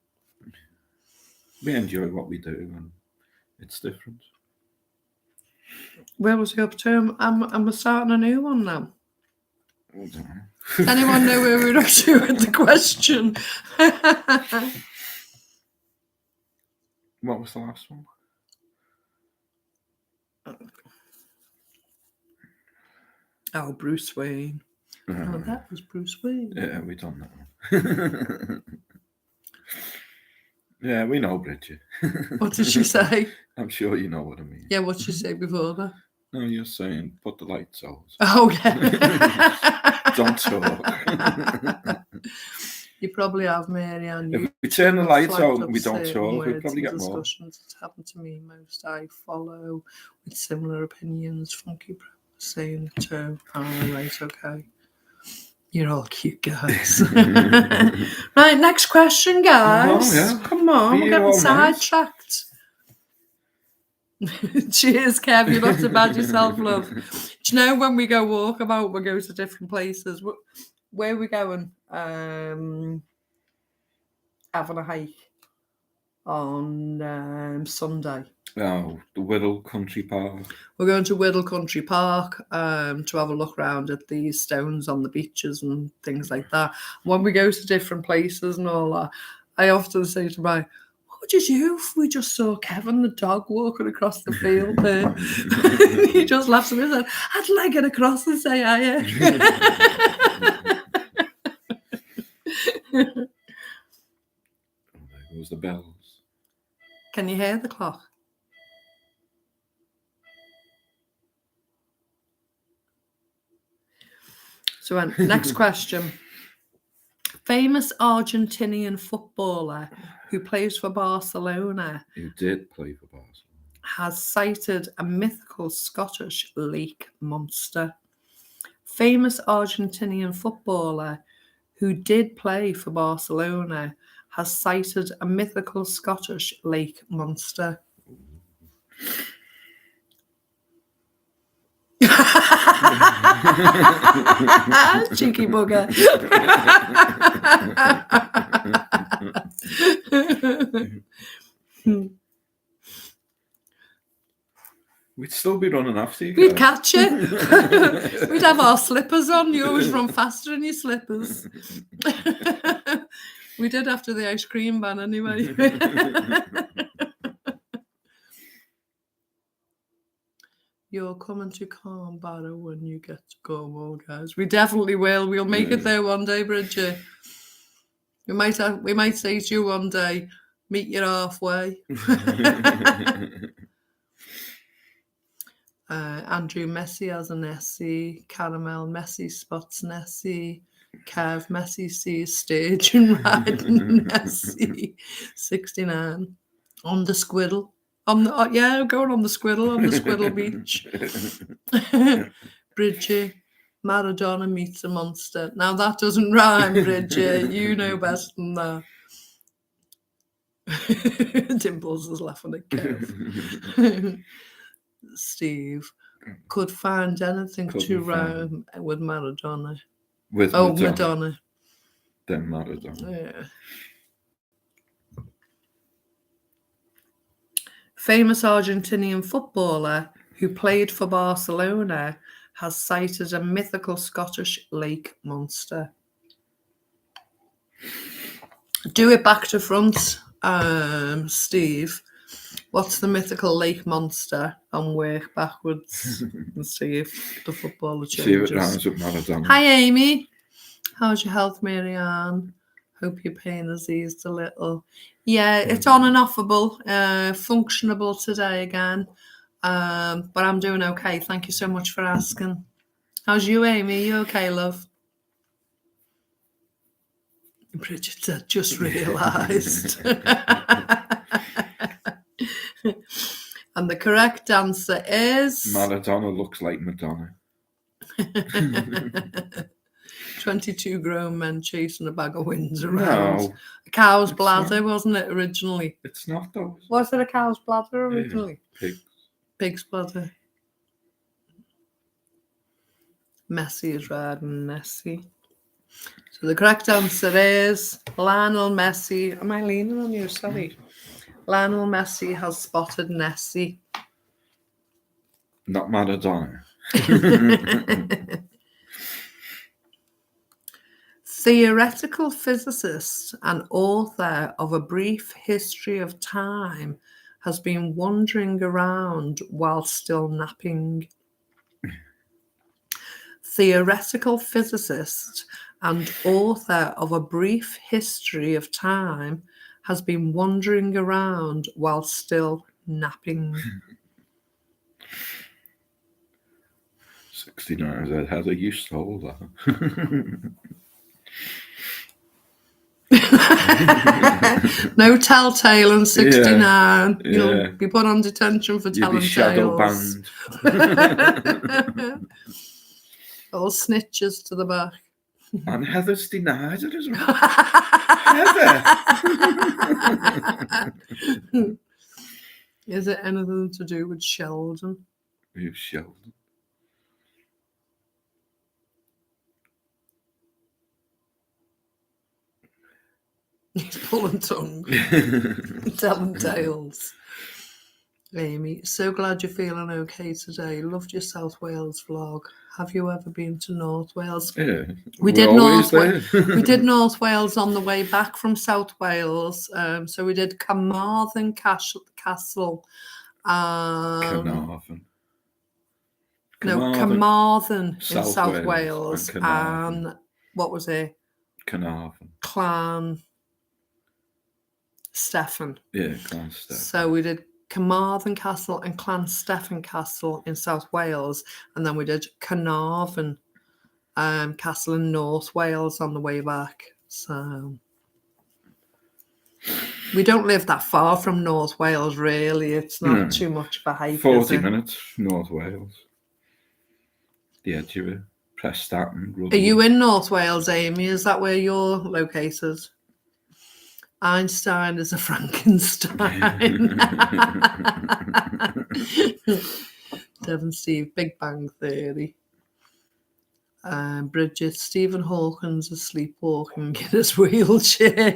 We enjoy what we do, and it's different. Where was he up to? And we're starting a new one now. I don't know. Anyone know where we're up to with the question? What was the last one? Oh, Bruce Wayne. Oh, that was Bruce Wayne. Yeah, we done that one. Yeah, we know, Bridget. What did she say? I'm sure you know what I mean. Yeah, what did she say before that? No, you're saying put the lights out. Oh, yeah. Don't talk. You probably have, Mary, and If you we turn the lights flagged out up and we don't certain talk, we'll words probably and get more. discussions. It's happened to me most I follow with similar opinions. Funky Bro saying it too. Oh, right, okay. You're all cute guys. Right, next question, guys. yeah. Come on, Be we're getting all nice. sidetracked. Cheers, Kev. You're not so bad yourself, love. Do you know when we go walk about, we go to different places? Where are we going? Having a hike on Sunday. Oh, the Whittle Country Park. We're going to Whittle Country Park to have a look around at these stones on the beaches and things like that. When we go to different places and all that, I often say to my, what would you do if we just saw Kevin the dog walking across the field there? He just laughs at me and said, I'd like it across and say hiya. There goes the bells. Can you hear the clock? So next question. Famous Argentinian footballer who plays for Barcelona You did play for Barcelona. has cited a mythical Scottish lake monster. Famous Argentinian footballer who did play for Barcelona has cited a mythical Scottish lake monster. Cheeky bugger. We'd still be running after you. We'd catch you. We'd have our slippers on. You always run faster in your slippers. We did after the ice cream ban anyway. You're coming to Calm Barrow when you get to Cornwall, guys. We definitely will. We'll make it there one day, Bridget. We might say to you one day, meet you halfway. Andrew Messi has an Nessie. Caramel Messi spots Nessie. Kev Messi sees stage and riding Nessie. 69 on the Squiddle. Going on the Squiddle on the Squiddle Beach. Bridget, Maradona meets a monster. Now that doesn't rhyme, Bridget. You know better than that. Dimples is laughing at Kev. Steve could find anything to rhyme with Maradona. Madonna. Then Maradona. Yeah. Famous Argentinian footballer who played for Barcelona has cited a mythical Scottish lake monster. Do it back to front, Steve. What's the mythical lake monster? And work backwards and see if the footballer changes. See if it rhymes with Maradona. Hi, Amy. How's your health, Marianne? Hope your pain has eased a little. Yeah, it's on and offable, functionable today again. But I'm doing okay. Thank you so much for asking. How's you, Amy? You okay, love? Bridget said, just realised. And the correct answer is... Maradona looks like Madonna. 22 grown men chasing a bag of winds around. No, A cow's it's bladder, not. wasn't it, originally? It's not though. Was it a cow's bladder originally? Pig. Pig's bladder. Messi is riding Nessie. So the correct answer is Lionel Messi. Am I leaning on you? Sorry. Lionel Messi has spotted Nessie. Not Maradona. Theoretical physicist and author of A Brief History of Time has been wandering around while still napping. Theoretical physicist and author of A Brief History of Time has been wandering around while still napping. 69 said, Heather, you stole that. No telltale in 69. Yeah. You'll be put on detention for You'll telling be shadow tales. banned. All snitches to the back. And Heather's denied it as well. Heather! Is it anything to do with Sheldon? Who's Sheldon? He's pulling tongue. Telling tales. Amy, so glad you're feeling okay today. Loved your South Wales vlog. Have you ever been to North Wales? Yeah, We did North North Wales on the way back from South Wales. So we did Carmarthen Castle. Carnarvon. Carmarthen in South Wales Wales. And what was it? Carnarvon. Clan Steffan. Yeah, Clan Steffan. So we did Carmarthen Castle and Clan Steffan Castle in South Wales, and then we did Carnarvon Castle in North Wales on the way back. So we don't live that far from North Wales, really. It's not too much of a hike. 40 minutes, North Wales. The edge of it. Prestatyn. Are you in North Wales, Amy? Is that where you're located? Einstein is a Frankenstein. Devon Steve, Big Bang Theory. Bridget, Stephen Hawkins is sleepwalking in his wheelchair.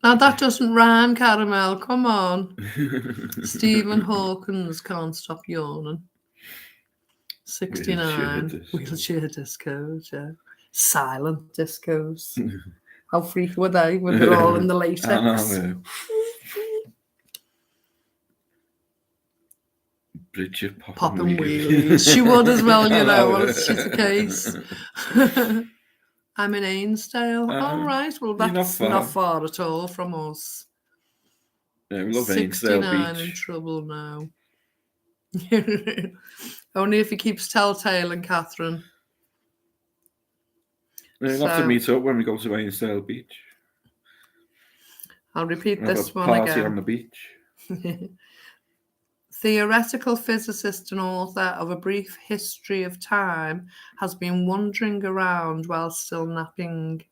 Now that doesn't rhyme, Caramel. Come on. Stephen Hawkins can't stop yawning. 69 wheelchair discos, yeah. Silent discos. How freak were they when they're all in the latex? Bridget popping wheelies. She would as well, you know, well, it's just a case. I'm in Ainsdale. All right, well, that's not far at all from us. Yeah, we love Ainsdale 69 Beach. in trouble now. Only if he keeps telltale, Catherine. We'll have to meet up when we go to Ainsdale Beach. I'll repeat this one party again. On the beach. Theoretical physicist and author of A Brief History of Time has been wandering around while still napping.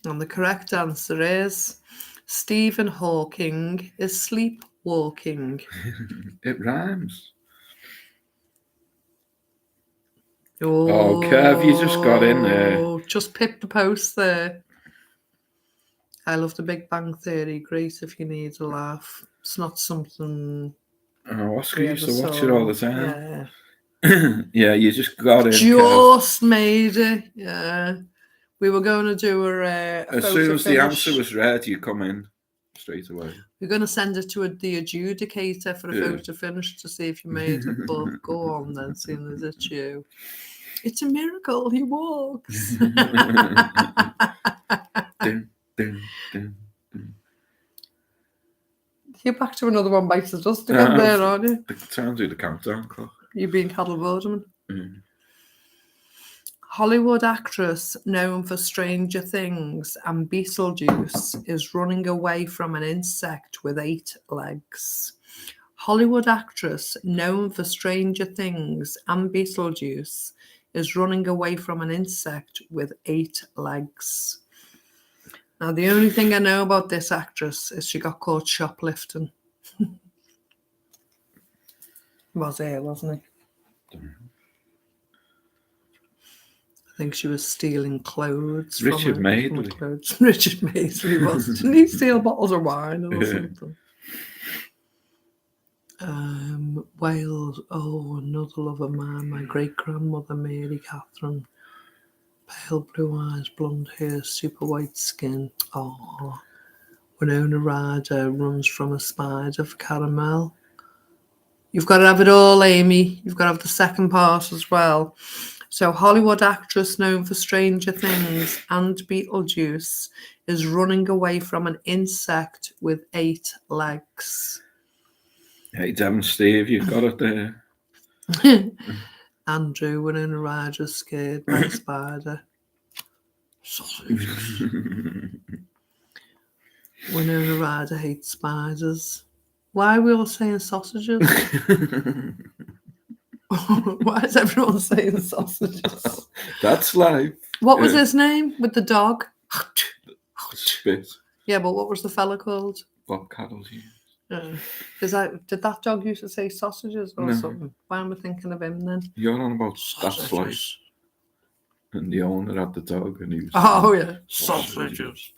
And the correct answer is Stephen Hawking is sleepwalking. It rhymes. Oh, Kev, you just got in there. Just picked the post there. I love the Big Bang Theory. Great if you need a laugh. It's not something... Oh, Oscar used to watch it all the time. Yeah. Yeah, you just got in. Just made it. Yeah. We were going to do a as soon as the answer was ready, you come in straight away. We're going to send it to the adjudicator for a photo finish to see if you made it. But go on then, seeing as it's you. It's a miracle he walks. Dun, dun, dun, dun. You're back to another one bites the dust again there, aren't you? Time to do the countdown clock. You being Cattle Boardman. Hollywood actress known for Stranger Things and Beetlejuice is running away from an insect with 8 legs. Hollywood actress known for Stranger Things and Beetlejuice is running away from an insect with 8 legs. Now, the only thing I know about this actress is she got caught shoplifting. Was it, wasn't it? I think she was stealing clothes. Richard Madeley. Richard Madeley was. Didn't he steal bottles of wine or something? Wales. Oh, another love of mine. My great-grandmother, Mary Catherine. Pale blue eyes, blonde hair, super white skin. Oh, Winona Ryder runs from a spider for Caramel. You've got to have it all, Amy. You've got to have the second part as well. So Hollywood actress known for Stranger Things and Beetlejuice is running away from an insect with 8 legs. Hey, Devon Steve, you've got it there. Andrew, Winona Ryder, scared by a spider. Sausages. Winona Ryder hates spiders. Why are we all saying sausages? Why is everyone saying sausages? That's life. What was his name with the dog? Spit. Yeah, but what was the fella called? Bob Cattle's. Did that dog used to say sausages or No. something? Why am I thinking of him then? You're on about That's Life. And the owner had the dog and he was Oh, yeah. Sausages.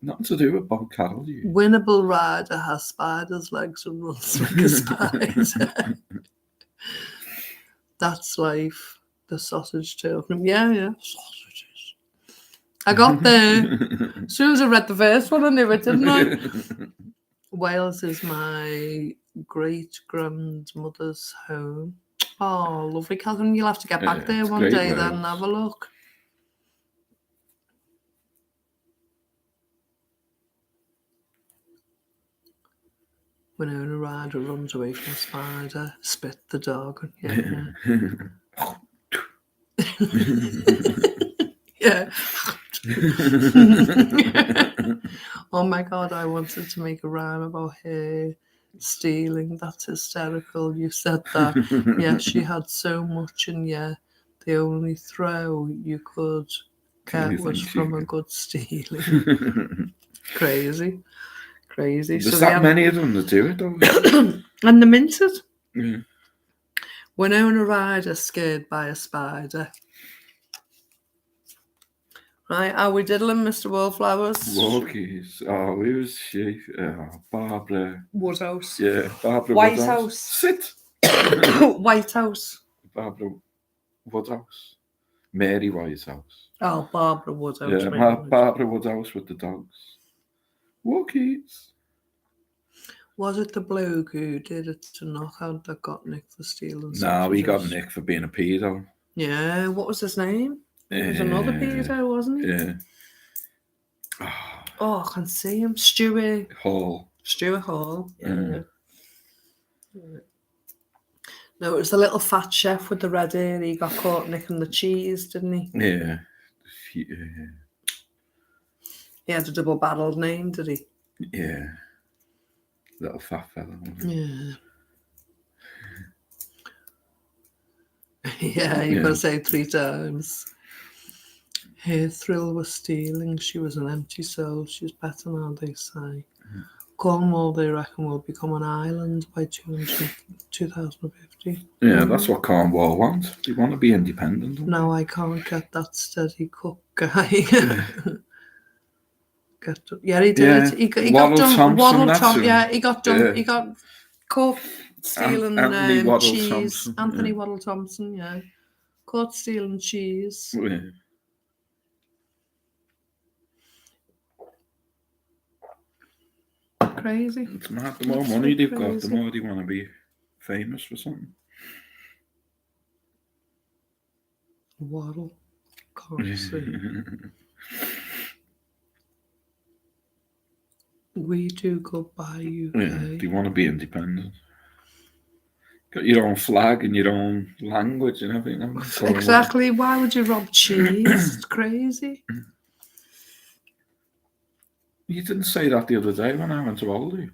Nothing to do with Bob Cattle. Winnable Rider has spider's legs and runs like a spider. That's Life. The sausage tail. Yeah. Sausages. I got there. As soon as I read the first one, I knew it, didn't I? Wales is my great-grandmother's home. Oh, lovely, Catherine. You'll have to get back there one day Wales. then and have a look. Winona Ryder runs away from a spider, spit the dog. Yeah. Yeah. Oh my God, I wanted to make a rhyme about her stealing. That's hysterical. You said that. Yeah, she had so much, and yeah, the only throw you could get was from a good stealing. Crazy. There's that many of them that do it, though. And the minted. Yeah. Winona Ryder scared by a spider. Right, are we diddling, Mr. Wallflowers? Walkies. Oh, who was she? Barbara. Woodhouse. Yeah, Barbara White Woodhouse. House. Sit. White House. Barbara Woodhouse. Mary Whitehouse. Oh, Barbara Woodhouse. Yeah, Barbara Woodhouse with the dogs. Walkies. Was it the bloke who did it to Knockout that got Nick for stealing? No, he got Nick for being a pedo. Yeah, what was his name? He was another pedo, wasn't he? Yeah. Oh, I can see him. Stuart Hall. Yeah. No, it was the little fat chef with the red hair. He got caught nicking the cheese, didn't he? Yeah. He had a double-barreled name, did he? Yeah. Little fat fella. Yeah. Yeah, you've got to say it 3 times. Her thrill was stealing. She was an empty soul. She's better now, they say. Cornwall, they reckon, will become an island by 2050. Yeah, that's what Cornwall wants. They want to be independent. No, I can't get that steady cook guy. Yeah, he did. Yeah. He got Waddle done. Thompson, Waddle that's Thompson. him. Yeah, he got done. Yeah. He got caught stealing Anthony Waddle cheese. Thompson, Anthony yeah. Waddle Thompson. Yeah, caught stealing cheese. Yeah. Crazy. It's mad. The more money they've got, the Crazy. more they want to be famous for something. Waddle. Can't see. We do goodbye, UK. Yeah, they want to be independent. Got your own flag and your own language and everything. Exactly. Why would you rob cheese? It's crazy. You didn't say that the other day when I went to Aldi.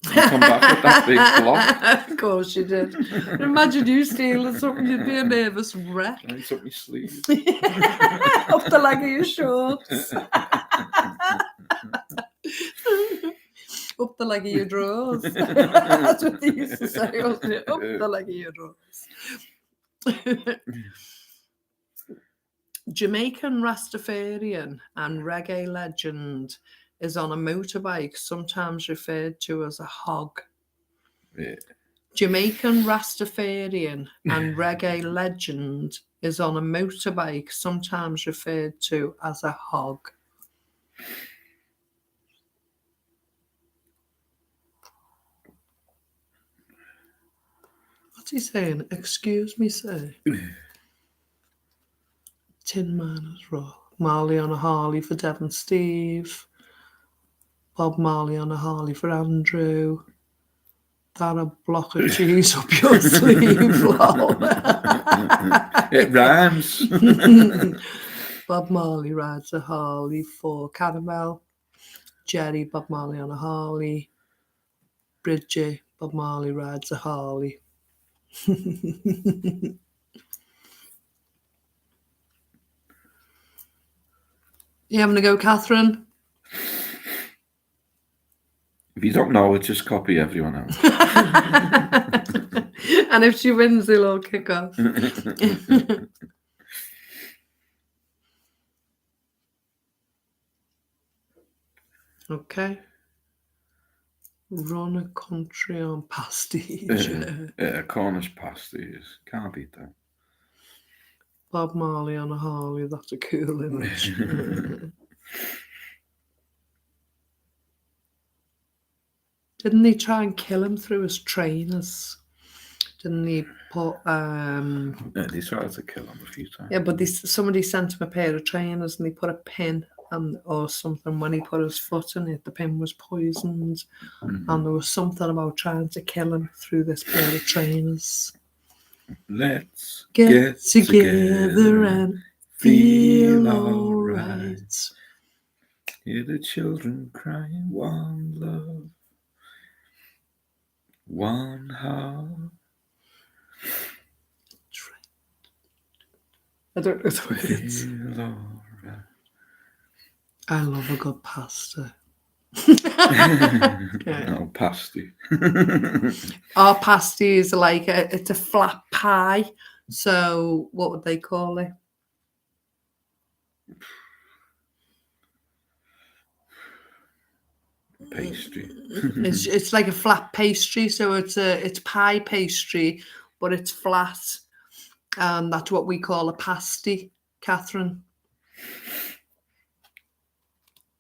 You come back with that big block. Of course you did. Imagine you stealing something, you'd be a nervous wreck. I took my sleeve. Off the leg of your shorts. Up the leg of your drawers. That's what they used to say, wasn't it? Up the leg of your drawers. Jamaican Rastafarian and reggae legend is on a motorbike, sometimes referred to as a hog. Yeah. Jamaican Rastafarian and reggae legend is on a motorbike, sometimes referred to as a hog. What's he saying? Excuse me, sir. Tin Man as well. Marley on a Harley for Devon Steve. Bob Marley on a Harley for Andrew. That a block of cheese up your sleeve, lol. It rhymes. Bob Marley rides a Harley for Caramel. Jerry, Bob Marley on a Harley. Bridget, Bob Marley rides a Harley. You having a go, Catherine? If you don't know it, just copy everyone else. And if she wins, they'll all kick off. Okay. Run a country on pasties. Cornish pasties. Can't beat that. Bob Marley on a Harley, that's a cool image. Didn't he try and kill him through his trainers? Didn't he put They tried to kill him a few times. yeah, but somebody sent him a pair of trainers and he put a pin or something when he put his foot in it. The pin was poisoned, and there was something about trying to kill him through this pair of trainers. Let's Get together and feel alright. Hear the children crying, one love, one heart. I don't know the words. Feel alright. I love a good pasta. No, pasty. Our pasty is like it's a flat pie. So what would they call it? Pastry. It's like a flat pastry. So it's pie pastry, but it's flat. And that's what we call a pasty, Catherine.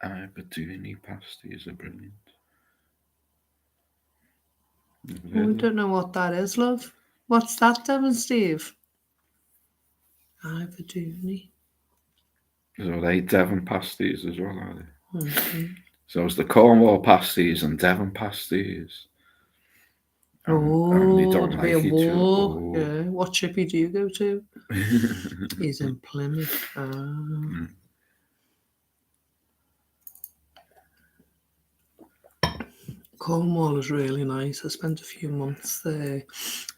Aberdeen pasties are brilliant. Oh, I don't know what that is, love. What's that, Devon Steve? Aberdeen. So they Devon pasties as well, are they? Mm-hmm. So it's the Cornwall pasties and Devon pasties. And they don't there'll be like a each war. other. Yeah. What shippy do you go to? He's in Plymouth. Cornwall is really nice. I spent a few months there.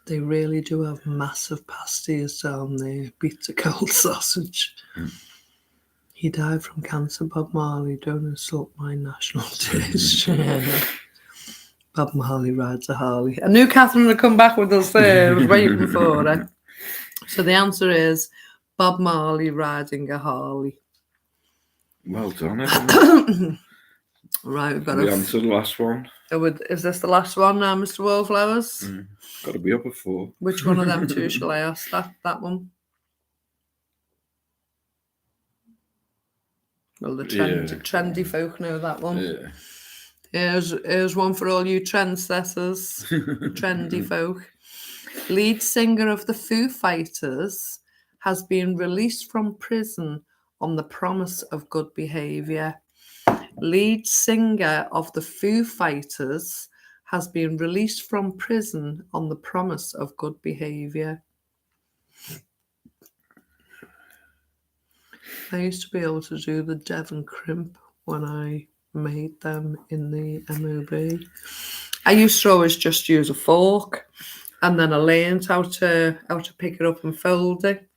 They really do have massive pasties down there. Beats a cold sausage. He died from cancer, Bob Marley. Don't insult my national dish. Bob Marley rides a Harley. I knew Catherine would come back with us there. I was waiting for her. So the answer is Bob Marley riding a Harley. Well done, everyone. Right, we've got We on to the last one. Is this the last one now, Mr. Wallflowers? Got to be up at 4. Which one of them two shall I ask? That one? Well, the trendy folk know that one. Yeah. Here's one for all you trendsetters, trendy folk. Lead singer of the Foo Fighters has been released from prison on the promise of good behaviour. Lead singer of the Foo Fighters has been released from prison on the promise of good behaviour. I used to be able to do the Devon crimp when I made them in the MOB. I used to always just use a fork, and then I learned how to pick it up and fold it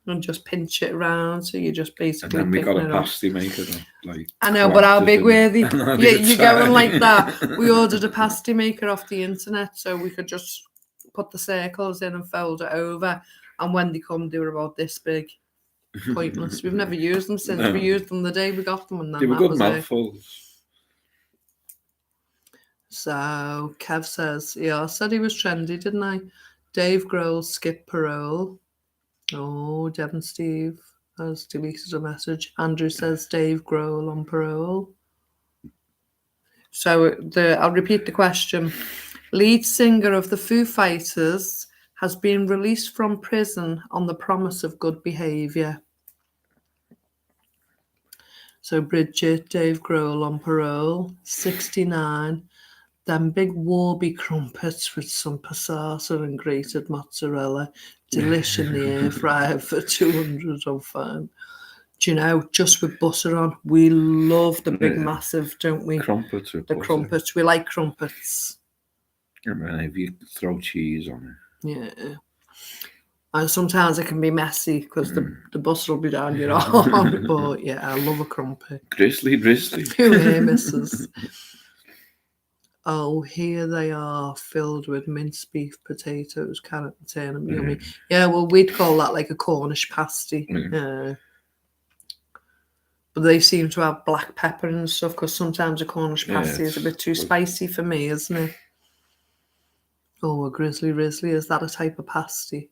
and just pinch it around. So you just basically. And then we got a pasty maker. Like I know, but how big were they? Yeah, you're going like that. We ordered a pasty maker off the internet, so we could just put the circles in and fold it over. And when they come, they were about this big. Pointless. We've never used them since. No. We used them the day we got them, and then they were good mouthfuls. So Kev says, yeah, I said he was trendy, didn't I? Dave Grohl skipped parole. Oh, Devon Steve has deleted a message. Andrew says Dave Grohl on parole. So I'll repeat the question. Lead singer of the Foo Fighters has been released from prison on the promise of good behaviour. So Bridget, Dave Grohl on parole, 69. Them big Warby crumpets with some passata and grated mozzarella, delish in the air fryer for 205. Do you know, just with butter on? We love the big massive, don't we? Crumpets with The butter. crumpets. We like crumpets. And then if you throw cheese on it. Yeah. And sometimes it can be messy because the butter will be down your arm. But yeah, I love a crumpet. Grizzly. Who here, missus? Oh, here they are, filled with minced beef, potatoes, carrot and turnip. Yummy. Yeah, well, we'd call that like a Cornish pasty. Yeah. But they seem to have black pepper and stuff because sometimes a Cornish pasty is a bit too spicy for me, isn't it? Oh, a grizzly rizzly, is that a type of pasty?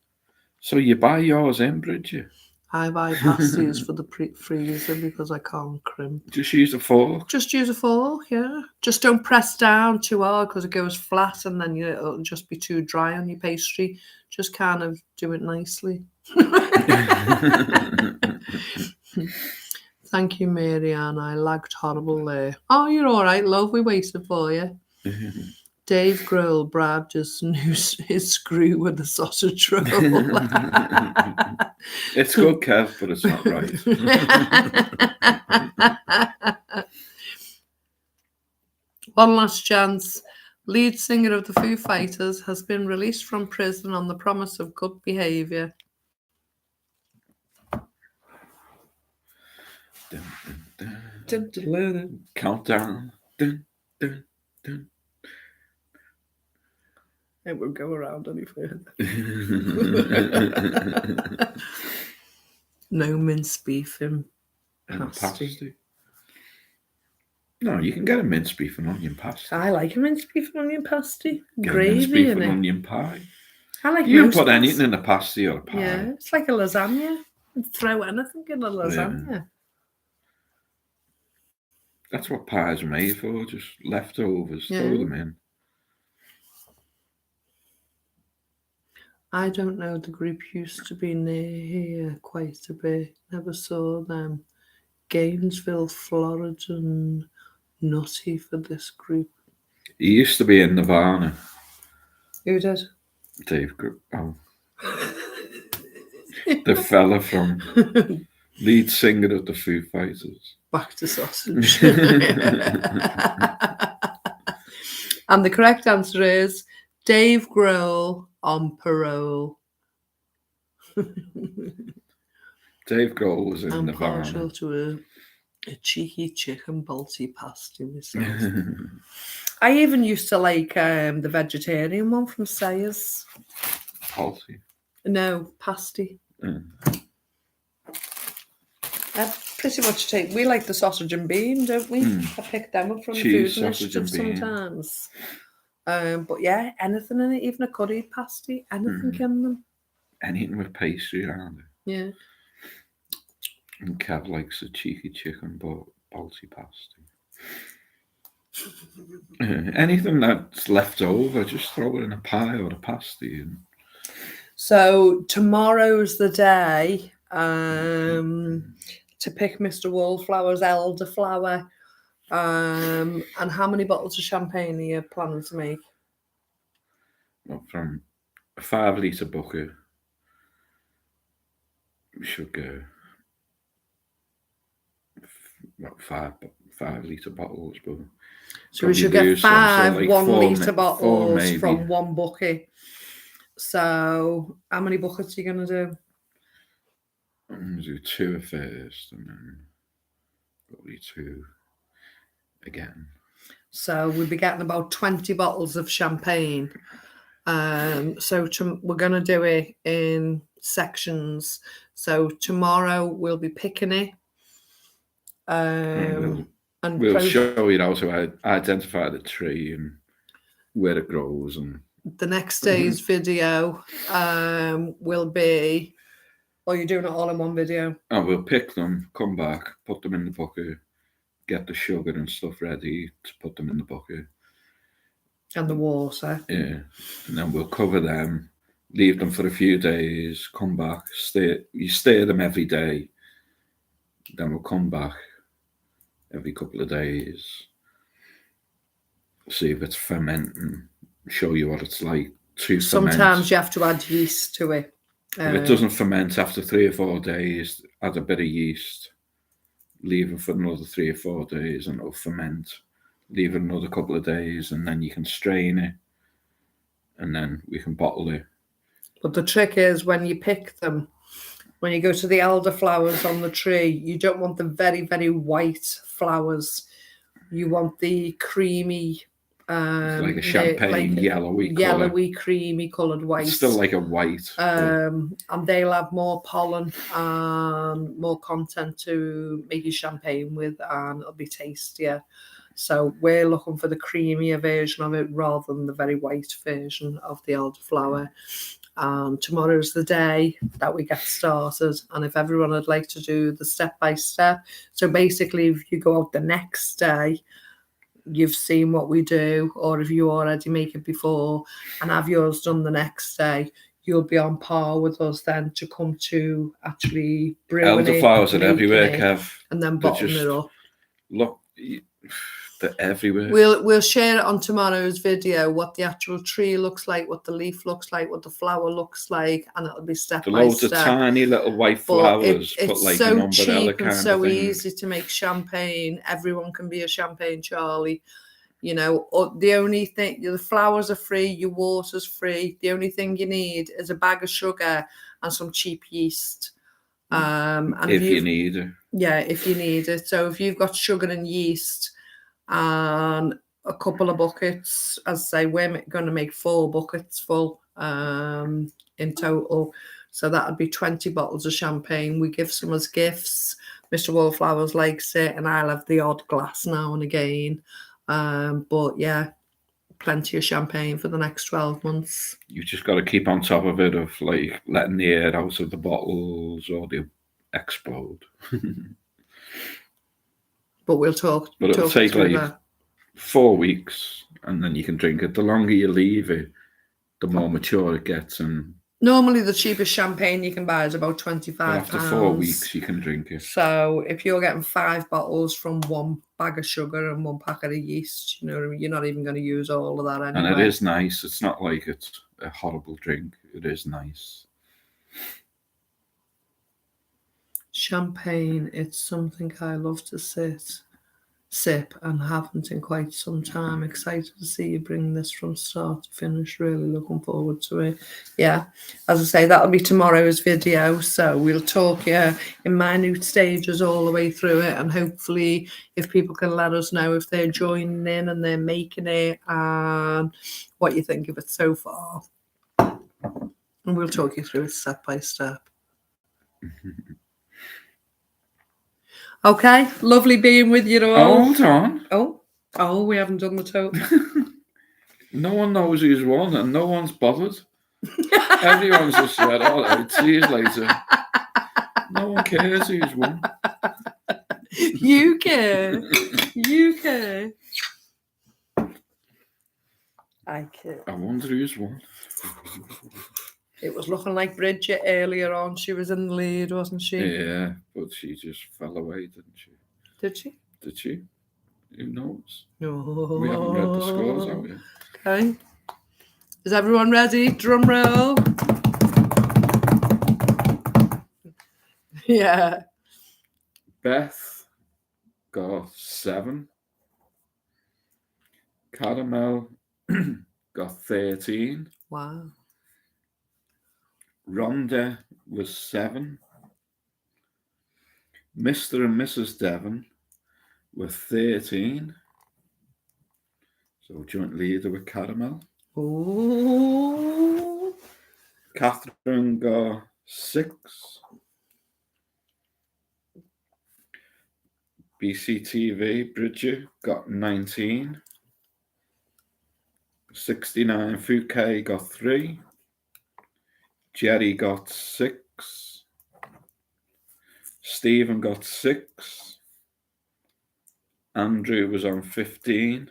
So you buy yours in, Bridget? I buy pasties for the freezer because I can't crimp. Just use a fork? Just use a fork, yeah. Just don't press down too hard because it goes flat and then it'll just be too dry on your pastry. Just kind of do it nicely. Thank you, Marianne. I lagged horrible there. Oh, you're all right, love. We waited for you. Dave Grohl, Brad just knew his screw with the sausage roll. It's good, Kev, but it's not right. One last chance. Lead singer of the Foo Fighters has been released from prison on the promise of good behaviour. Countdown. It won't go around any further. No minced beef in pasty. No, you can get a minced beef and onion pasty. I like a minced beef and onion pasty. Get Gravy minced beef in and it. onion pie. I like You can put pasty. anything in a pasty or a pie. Yeah, it's like a lasagna. You throw anything in a lasagna. Yeah. That's what pies are made for, just leftovers. Yeah. Throw them in. I don't know, the group used to be near here quite a bit. Never saw them. Gainesville, Florida, nutty for this group. He used to be in Nirvana. Who did? Dave Grohl. Oh. The fella from lead singer of the Foo Fighters. Back to sausage. And the correct answer is Dave Grohl on parole. Dave Grohl was in I'm Nirvana. partial to a cheeky chicken balti pasty myself. I even used to like the vegetarian one from Sayers. Halsey. No, pasty. Mm. I pretty much we like the sausage and bean, don't we? I pick them up from Cheese, the food sausage and initiative bean. sometimes. But yeah, anything in it, even a curry pasty, anything in them. Anything with pastry around it. Yeah. And Kev likes a cheeky chicken balti pasty. Anything that's left over, just throw it in a pie or a pasty. And... So tomorrow's the day to pick Mr. Wallflower's elderflower. And how many bottles of champagne are you planning to make? Well, from a 5 litre bucket, we should go about 5 litre bottles. But so we should get 5 1 litre bottles from one bucket. So how many buckets are you going to do? I'm going to do 2 at first and then probably 2 again. So we'll be getting about 20 bottles of champagne. So we're going to do it in sections. So tomorrow we'll be picking it. We'll show you how to identify the tree and where it grows. And the next day's video will be... Or you're doing it all in one video? Oh, we'll pick them, come back, put them in the bucket, get the sugar and stuff ready to put them in the bucket. And the water. Yeah. And then we'll cover them leave them for a few days, come back, you stir them every day, then we'll come back every couple of days, see if it's fermenting, show you what it's like to ferment. Sometimes you have to add yeast to it. If it doesn't ferment after 3 or 4 days, add a bit of yeast, leave it for another 3 or 4 days and it'll ferment. Leave it another couple of days and then you can strain it and then we can bottle it. But the trick is when you pick them, when you go to the elderflowers on the tree, you don't want the very, very white flowers. You want the creamy, it's like a champagne yellowy, creamy coloured white. It's still like a white. And they'll have more pollen and more content to make your champagne with, and it'll be tastier. So we're looking for the creamier version of it rather than the very white version of the elderflower. Tomorrow's the day that we get started, and if everyone would like to do the step-by-step, so basically if you go out the next day, you've seen what we do, or if you already make it before and have yours done the next day, you'll be on par with us then to come to actually brewing elderflowers are everywhere, Kev, and then bottling it up. Look, they're everywhere. We'll share it on tomorrow's video, what the actual tree looks like, what the leaf looks like, what the flower looks like, and it'll be step by step. Loads of tiny little white flowers, it's like so an umbrella cheap and kind so of thing. easy to make champagne. Everyone can be a champagne Charlie. You know, or the only thing, the flowers are free, your water's free. The only thing you need is a bag of sugar and some cheap yeast. And if you need it. Yeah, if you need it. So if you've got sugar and yeast and a couple of buckets, as I say, we're going to make 4 buckets full in total. So that would be 20 bottles of champagne. We give some as gifts. Mr. Wallflowers likes it, and I'll have the odd glass now and again. But yeah, plenty of champagne for the next 12 months. You've just got to keep on top of it, of like letting the air out of the bottles or they'll explode. But we'll talk. But it'll take like that. 4 weeks, and then you can drink it. The longer you leave it, the more mature it gets. And normally, the cheapest champagne you can buy is about £25. After 4 weeks, you can drink it. So if you're getting 5 bottles from 1 bag of sugar and 1 packet of yeast, you know, you're not even going to use all of that anyway. And it is nice. It's not like it's a horrible drink. It is nice. Champagne, it's something I love to sip and haven't in quite some time. Excited to see you bring this from start to finish. Really looking forward to it. Yeah, as I say, that'll be tomorrow's video. So we'll talk in minute stages all the way through it, and hopefully if people can let us know if they're joining in and they're making it and what you think of it so far. And we'll talk you through it step by step. Okay, lovely being with you all. Hold on. Oh, we haven't done the total. No one knows who's won and no one's bothered. Everyone's just said, all right, see you later. No one cares who's won. You care. You care. I care. I wonder who's won. It was looking like Bridget earlier on. She was in the lead, wasn't she? Yeah, but she just fell away, didn't she? Did she? Did she? Who knows? No. We haven't read the scores, have we? Okay. Is everyone ready? Drum roll. Yeah. Beth got 7. Caramel got 13. Wow. Rhonda was 7. Mr. and Mrs. Devon were 13. So joint leader with Caramel. Ooh. Catherine got 6. BCTV Bridget got 19. 69 Fouquet got 3. Jerry got 6. Stephen got 6. Andrew was on 15.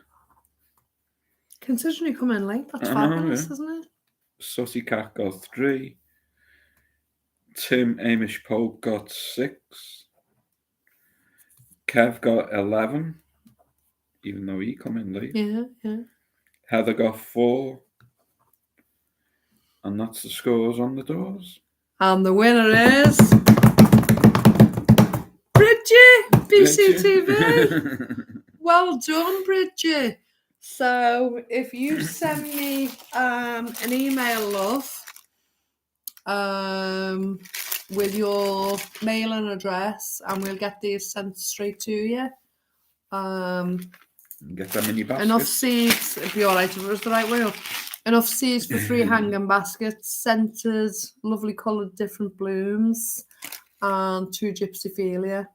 Considering you come in late, that's fabulous, isn't it? Sussy Cat got 3. Tim Amish Pope got 6. Kev got 11, even though he come in late. Yeah. Heather got 4. And that's the scores on the doors. And the winner is Bridgie, BCTV. Well done, Bridgie. So if you send me an email, love, with your mailing address, and we'll get these sent straight to you. Get them in your basket. Enough seeds, it'd be all right if it was the right way up. Enough seeds for 3 hanging baskets, scented, lovely coloured different blooms, and 2 gypsyphilia.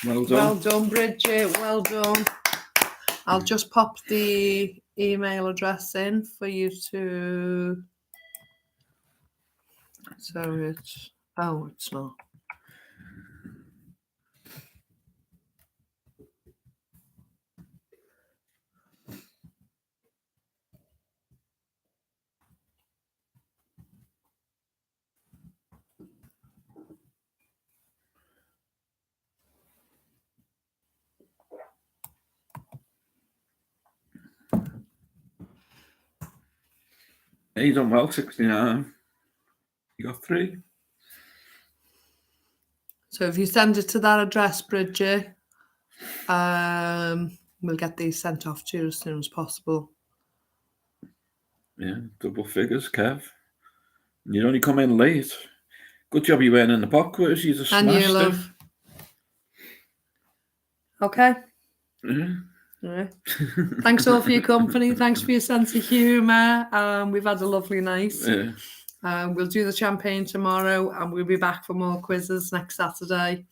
Well done. Well done, Bridget. Well done. I'll just pop the email address in for you to. So it's. Oh, it's not. You done well, 69. You got 3. So if you send it to that address, Bridget, we'll get these sent off to you as soon as possible. Yeah, double figures, Kev. You only come in late. Good job you weren't in the pot quiz. You just And smashed you, love. it. Okay. Yeah. Yeah. Thanks all for your company. Thanks for your sense of humour. We've had a lovely night. Yeah. We'll do the champagne tomorrow, and we'll be back for more quizzes next Saturday.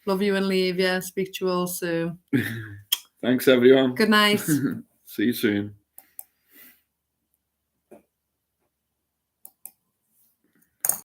Love you and leave you. Speak to you all soon. Thanks, everyone. Good night. See you soon.